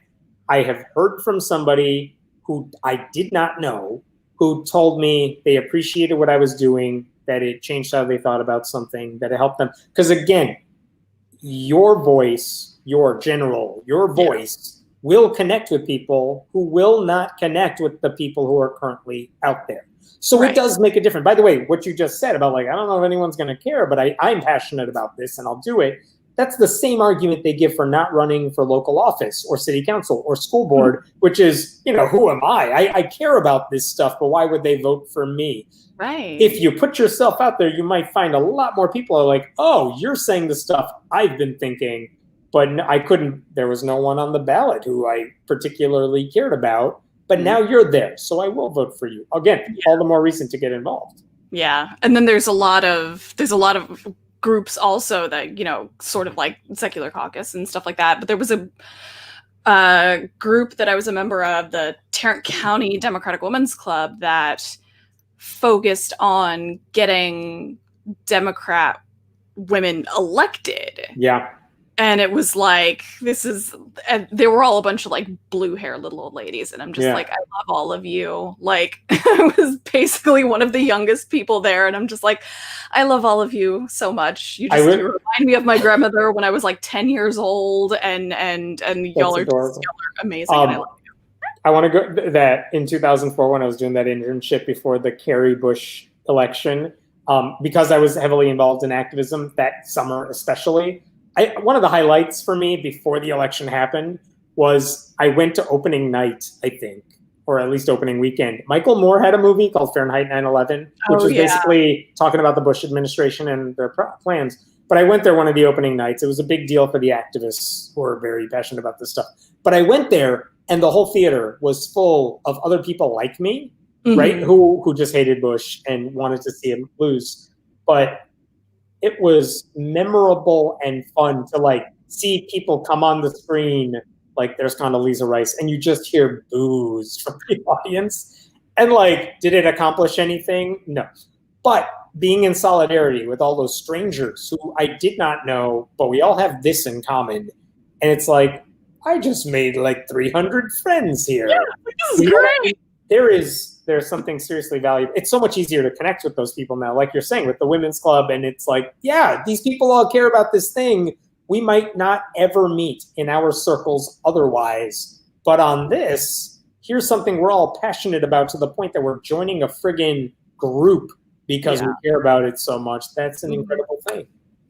I have heard from somebody who I did not know, who told me they appreciated what I was doing, that it changed how they thought about something, that it helped them. Because again, your voice, your voice will connect with people who will not connect with the people who are currently out there. So it does make a difference. By the way, what you just said about like, I don't know if anyone's going to care, but I'm passionate about this and I'll do it. that's the same argument they give for not running for local office or city council or school board, which is, who am I? I care about this stuff, but why would they vote for me? Right. If you put yourself out there, you might find a lot more people are like, oh, you're saying the stuff I've been thinking, but there was no one on the ballot who I particularly cared about, but now you're there, so I will vote for you. Again, all the more reason to get involved. Yeah. And then there's a lot of groups also that, sort of like Secular Caucus and stuff like that. But there was a group that I was a member of, the Tarrant County Democratic Women's Club, that focused on getting Democrat women elected. Yeah. And it was like, they were all a bunch of like blue hair little old ladies. And I'm just like, I love all of you. Like, I was basically one of the youngest people there. And I'm just like, I love all of you so much. You remind me of my grandmother when I was like 10 years old. And y'all are amazing. And I love you. I want to go that in 2004 when I was doing that internship before the Kerry Bush election, because I was heavily involved in activism that summer, especially. One of the highlights for me before the election happened was I went to opening night, I think, or at least opening weekend. Michael Moore had a movie called Fahrenheit 9/11, which was basically talking about the Bush administration and their plans. But I went there one of the opening nights. It was a big deal for the activists who are very passionate about this stuff. But I went there, and the whole theater was full of other people like me, right, who just hated Bush and wanted to see him lose. But it was memorable and fun to like see people come on the screen, like there's Condoleezza Rice, and you just hear boos from the audience. And like, did it accomplish anything? No. But being in solidarity with all those strangers who I did not know, but we all have this in common. And it's like, I just made like 300 friends here. Yeah, this is great. There's something seriously valuable. It's so much easier to connect with those people now, like you're saying, with the women's club. And it's like, yeah, these people all care about this thing we might not ever meet in our circles otherwise. But on this, here's something we're all passionate about to the point that we're joining a friggin' group because we care about it so much. That's an incredible thing.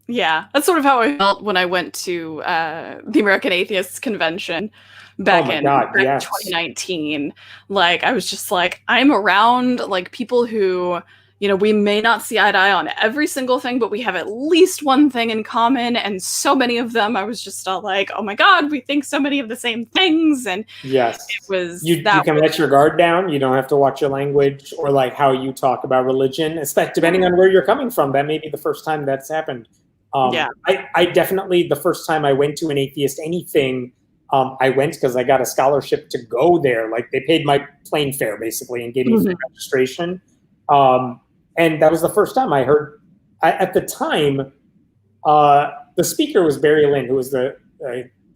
Yeah, that's sort of how I felt when I went to the American Atheists Convention back in 2019. Like, I was just like, I'm around like people who, we may not see eye to eye on every single thing, but we have at least one thing in common. And so many of them, I was just all like, oh my God, we think so many of the same things. And yes, it was you can let your guard down. You don't have to watch your language or like how you talk about religion, especially depending on where you're coming from. That may be the first time that's happened. I definitely, the first time I went to an atheist anything, I went because I got a scholarship to go there. Like, they paid my plane fare basically and gave me free registration. And that was the first time I heard. At the time, the speaker was Barry Lynn, who was the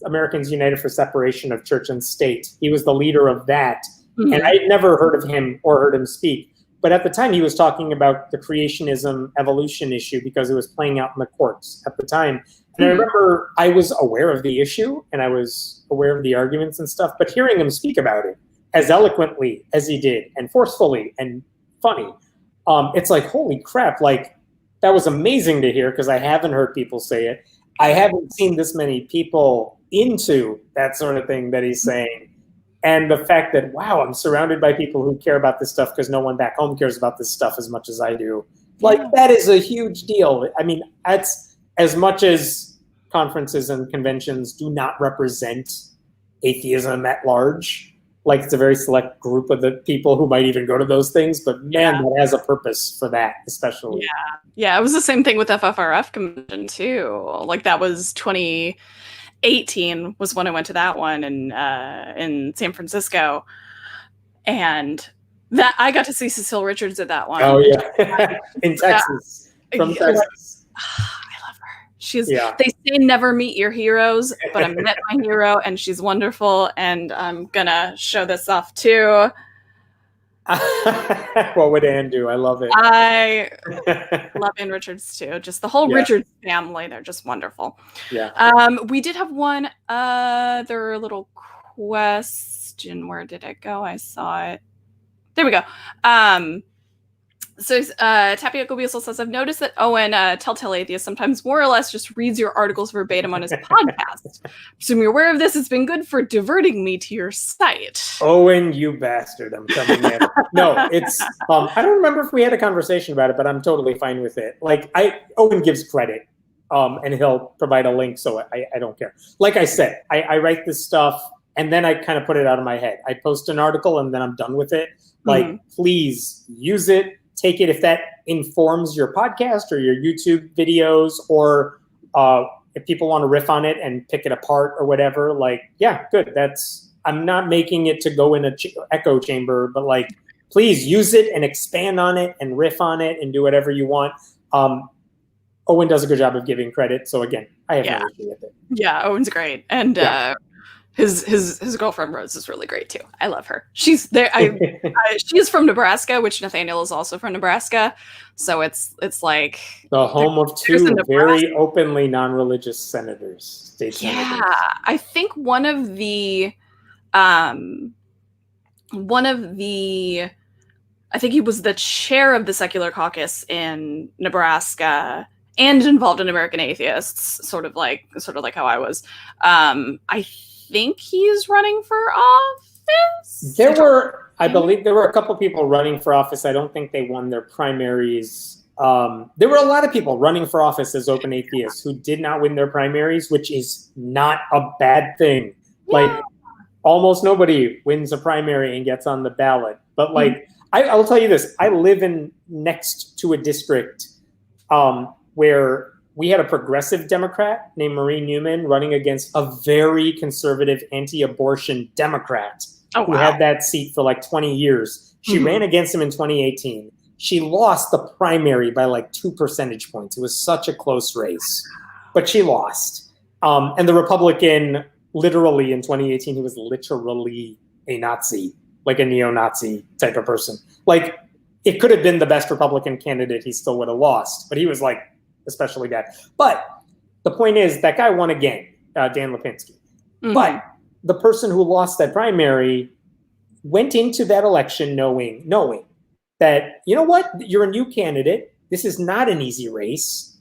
Americans United for Separation of Church and State. He was the leader of that. And I had never heard of him or heard him speak. But at the time, he was talking about the creationism evolution issue because it was playing out in the courts at the time. And I remember I was aware of the issue and I was aware of the arguments and stuff, but hearing him speak about it as eloquently as he did and forcefully and funny, it's like, holy crap, like, that was amazing to hear because I haven't heard people say it. I haven't seen this many people into that sort of thing that he's saying. And the fact that, wow, I'm surrounded by people who care about this stuff because no one back home cares about this stuff as much as I do. Like, that is a huge deal. I mean, that's as much as conferences and conventions do not represent atheism at large. Like, it's a very select group of the people who might even go to those things. But man, that has a purpose for that, especially. Yeah, it was the same thing with FFRF convention too. Like, that was 2018 was when I went to that one in San Francisco, and that I got to see Cecile Richards at that one. Oh yeah, in Texas, from Texas. I love her. She's. They say never meet your heroes, but I met my hero, and she's wonderful. And I'm gonna show this off too. What would Anne do? I love it. I love Anne Richards too. Just the whole Richards family. They're just wonderful. Yeah. We did have one other little question. Where did it go? I saw it. There we go. So Tapioca Weasel says, I've noticed that Owen, Telltale Atheist, sometimes more or less just reads your articles verbatim on his podcast. Presume you're aware of this. It's been good for diverting me to your site. Owen, you bastard. I'm coming in. No, it's, I don't remember if we had a conversation about it, but I'm totally fine with it. Like, Owen gives credit, and he'll provide a link, so I don't care. Like I said, I write this stuff, and then I kind of put it out of my head. I post an article, and then I'm done with it. Like, please use it. Take it if that informs your podcast or your YouTube videos, or if people want to riff on it and pick it apart or whatever, like, yeah, good. I'm not making it to go in a echo chamber, but like, please use it and expand on it and riff on it and do whatever you want. Owen does a good job of giving credit. So again, I have no issue with it. Yeah, Owen's great. And his girlfriend Rose is really great too. I love her. She's there. She is from Nebraska, which Nathaniel is also from Nebraska. So it's like the home of two very openly non-religious senators. Senators. I think one of the I think he was the chair of the secular caucus in Nebraska and involved in American Atheists, sort of like how I was. I think he's running for office. I believe there were a couple people running for office. I don't think they won their primaries. There were a lot of people running for office as open atheists who did not win their primaries, which is not a bad thing. Yeah. Like, almost nobody wins a primary and gets on the ballot. But like, I'll tell you this, I live next to a district where we had a progressive Democrat named Marie Newman running against a very conservative anti-abortion Democrat who had that seat for like 20 years. She ran against him in 2018. She lost the primary by like 2 percentage points. It was such a close race, but she lost. And the Republican, literally in 2018, he was literally a Nazi, like a neo-Nazi type of person. Like, it could have been the best Republican candidate. He still would have lost, but he was like especially bad. But the point is, that guy won again, Dan Lipinski. But the person who lost that primary went into that election knowing that, you know what, you're a new candidate. This is not an easy race.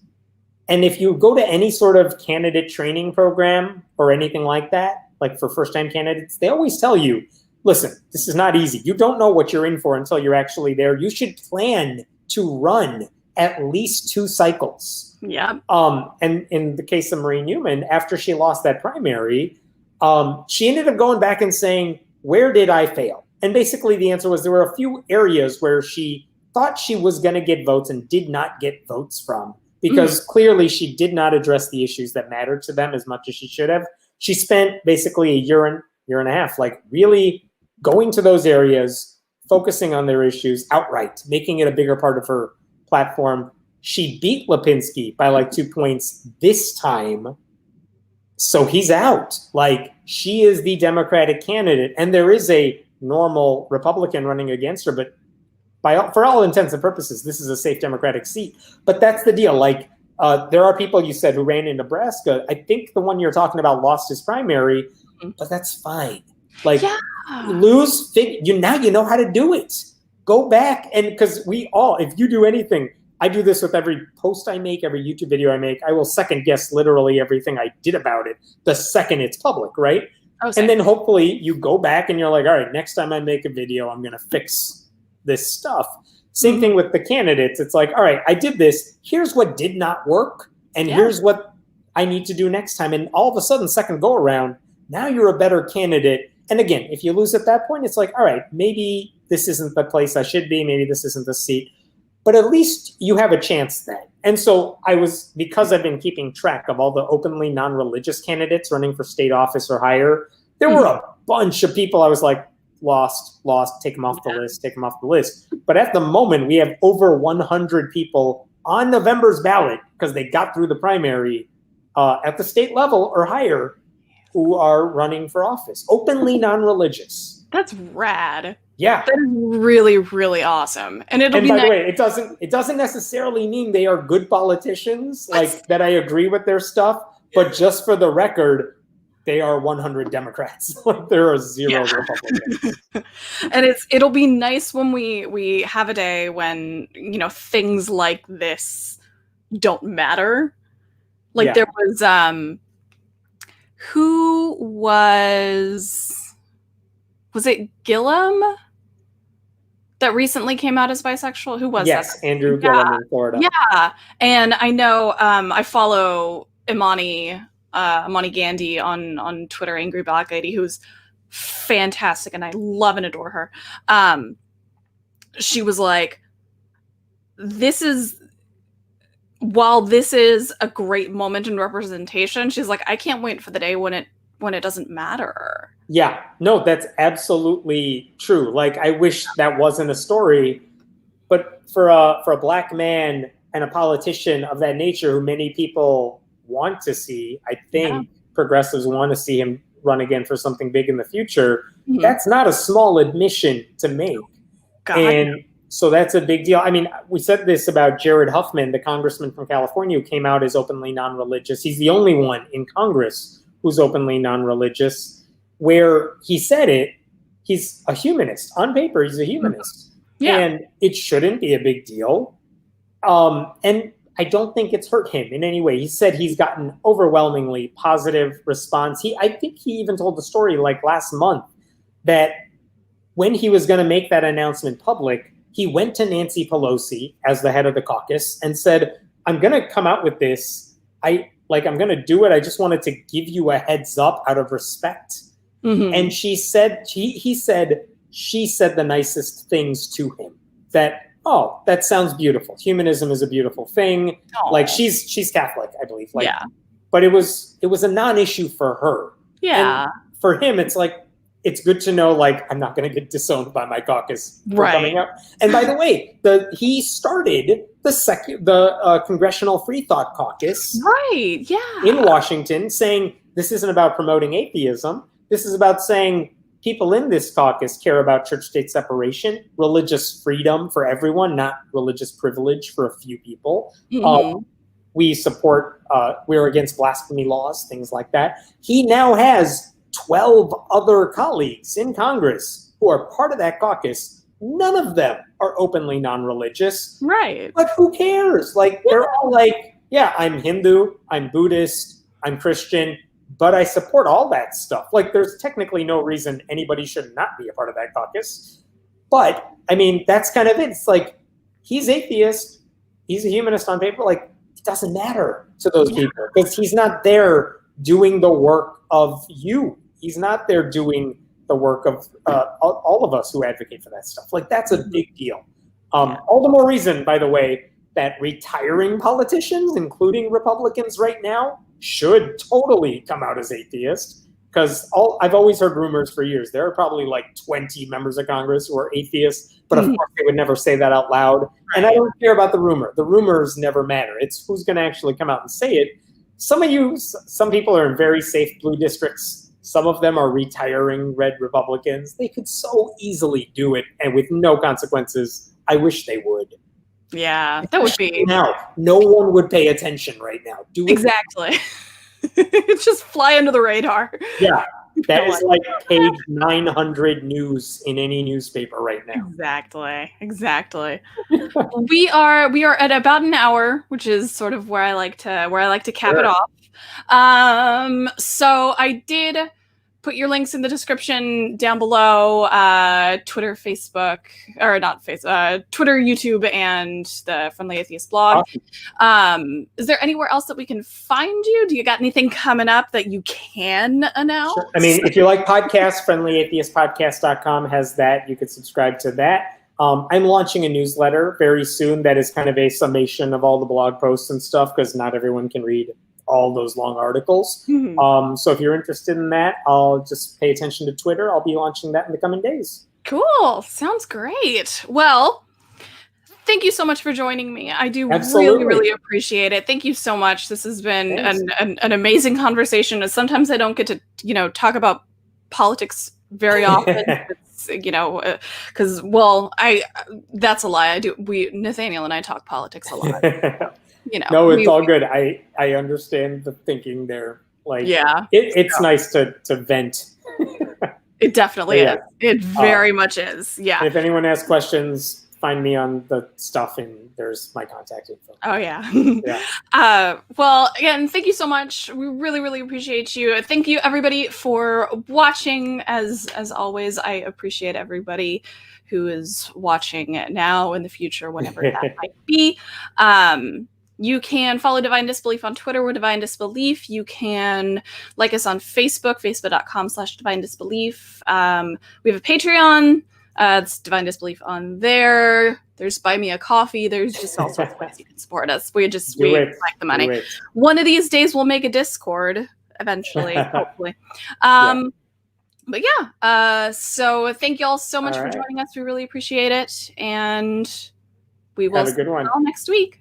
And if you go to any sort of candidate training program or anything like that, like for first-time candidates, they always tell you, listen, this is not easy. You don't know what you're in for until you're actually there. You should plan to run at least 2 cycles. Yeah. And in the case of Marie Newman, after she lost that primary, she ended up going back and saying, where did I fail? And basically the answer was there were a few areas where she thought she was going to get votes and did not get votes from, because clearly she did not address the issues that mattered to them as much as she should have. She spent basically a year and a half, like really going to those areas, focusing on their issues outright, making it a bigger part of her platform. She beat Lipinski by like 2 points this time. So he's out. Like, she is the Democratic candidate, and there is a normal Republican running against her, but for all intents and purposes, this is a safe Democratic seat. But that's the deal. Like, there are people you said who ran in Nebraska. I think the one you're talking about lost his primary, but that's fine. Like, now you know how to do it. Go back, and because if you do anything, I do this with every post I make, every YouTube video I make, I will second guess literally everything I did about it the second it's public, right? And then hopefully you go back and you're like, all right, next time I make a video, I'm going to fix this stuff. Same thing with the candidates. It's like, all right, I did this. Here's what did not work. And here's what I need to do next time. And all of a sudden, second go around, now you're a better candidate. And again, if you lose at that point, it's like, all right, maybe this isn't the place I should be. Maybe this isn't the seat. But at least you have a chance then. And so because I've been keeping track of all the openly non-religious candidates running for state office or higher, there were a bunch of people I was like, lost, take them off the list. But at the moment, we have over 100 people on November's ballot, because they got through the primary at the state level or higher, who are running for office, openly non-religious. That's rad. Yeah, that is really, really awesome. And by the way, it doesn't necessarily mean they are good politicians, like that I agree with their stuff. But just for the record, they are 100 Democrats. Like there are 0 Republicans. And it'll be nice when we have a day when, things like this don't matter. Like there was who was it Gillum that recently came out as bisexual? Who was that? Yes, Andrew Gillum in Florida. Yeah. And I know I follow Imani Gandhi on Twitter, Angry Black Lady, who's fantastic, and I love and adore her. She was like, while this is a great moment in representation, she's like, I can't wait for the day when it doesn't matter. Yeah, no, that's absolutely true. Like, I wish that wasn't a story, but for a Black man and a politician of that nature, who many people want to see, I think progressives want to see him run again for something big in the future. Mm-hmm. That's not a small admission to make. God. And so that's a big deal. I mean, we said this about Jared Huffman, the congressman from California who came out as openly non-religious. He's the only one in Congress who's openly non-religious. Where he said it, he's a humanist. On paper, he's a humanist. Yeah. And it shouldn't be a big deal. And I don't think it's hurt him in any way. He said he's gotten overwhelmingly positive response. I think he even told the story like last month that when he was going to make that announcement public, he went to Nancy Pelosi as the head of the caucus and said, I'm going to come out with this. I'm going to do it. I just wanted to give you a heads up out of respect. Mm-hmm. And she said the nicest things to him, that, oh, that sounds beautiful. Humanism is a beautiful thing. Aww. Like she's Catholic, I believe. Like, yeah. But it was a non-issue for her. Yeah. And for him, it's like, it's good to know, like, I'm not going to get disowned by my caucus for coming up. And by the way, he started the Congressional Free Thought Caucus. Right, yeah. In Washington, saying this isn't about promoting atheism. This is about saying people in this caucus care about church-state separation, religious freedom for everyone, not religious privilege for a few people. Mm-hmm. We support, we're against blasphemy laws, things like that. He now has 12 other colleagues in Congress who are part of that caucus. None of them are openly non-religious. Right. But who cares? Like, they're all like, yeah, I'm Hindu, I'm Buddhist, I'm Christian, but I support all that stuff. Like, there's technically no reason anybody should not be a part of that caucus. But, I mean, that's kind of it. It's like, he's atheist, he's a humanist on paper. Like, it doesn't matter to those people because he's not there doing the work of you. He's not there doing the work of all of us who advocate for that stuff. Like, that's a big deal. All the more reason, by the way, that retiring politicians, including Republicans right now, should totally come out as atheists, because I've always heard rumors for years. There are probably like 20 members of Congress who are atheists, but of course they would never say that out loud. And I don't care about the rumor. The rumors never matter. It's who's going to actually come out and say it. Some people are in very safe blue districts. Some of them are retiring red Republicans. They could so easily do it, and with no consequences. I wish they would. Yeah, that would be. Now, no one would pay attention right now. Do it. Exactly. It's just fly under the radar. Yeah, that is like page 900 news in any newspaper right now. Exactly. we are at about an hour, which is sort of where I like to cap it off. So I did put your links in the description down below, Twitter, Facebook, or not Facebook, Twitter, YouTube, and the Friendly Atheist blog. Awesome. Is there anywhere else that we can find you? Do you got anything coming up that you can announce? Sure. I mean, if you like podcasts, friendlyatheistpodcast.com has that. You could subscribe to that. I'm launching a newsletter very soon that is kind of a summation of all the blog posts and stuff, because not everyone can read all those long articles. Mm-hmm. So if you're interested in that, I'll just pay attention to Twitter. I'll be launching that in the coming days. Cool. Sounds great. Well, thank you so much for joining me. I do really appreciate it. Thank you so much. This has been an amazing conversation. Sometimes I don't get to, talk about politics very often. Because, that's a lie. Nathaniel and I talk politics a lot. No, it's all good. I understand the thinking there. Like, Yeah. it's nice to vent. It definitely Yeah. is. It very much is. Yeah. And if anyone has questions, find me on the stuff, and there's my contact info. Oh yeah. Yeah. Well, again, thank you so much. We really, really appreciate you. Thank you everybody for watching. As always, I appreciate everybody who is watching it now, in the future, whenever that might be. You can follow Divine Disbelief on Twitter with Divine Disbelief. You can like us on Facebook, facebook.com/Divine Disbelief. We have a Patreon. It's Divine Disbelief on there. There's Buy Me a Coffee. There's just all sorts of ways you can support us. We like the money. One of these days we'll make a Discord eventually, hopefully. But yeah, so thank you all so much for joining us. We really appreciate it. And we will have a good one next week.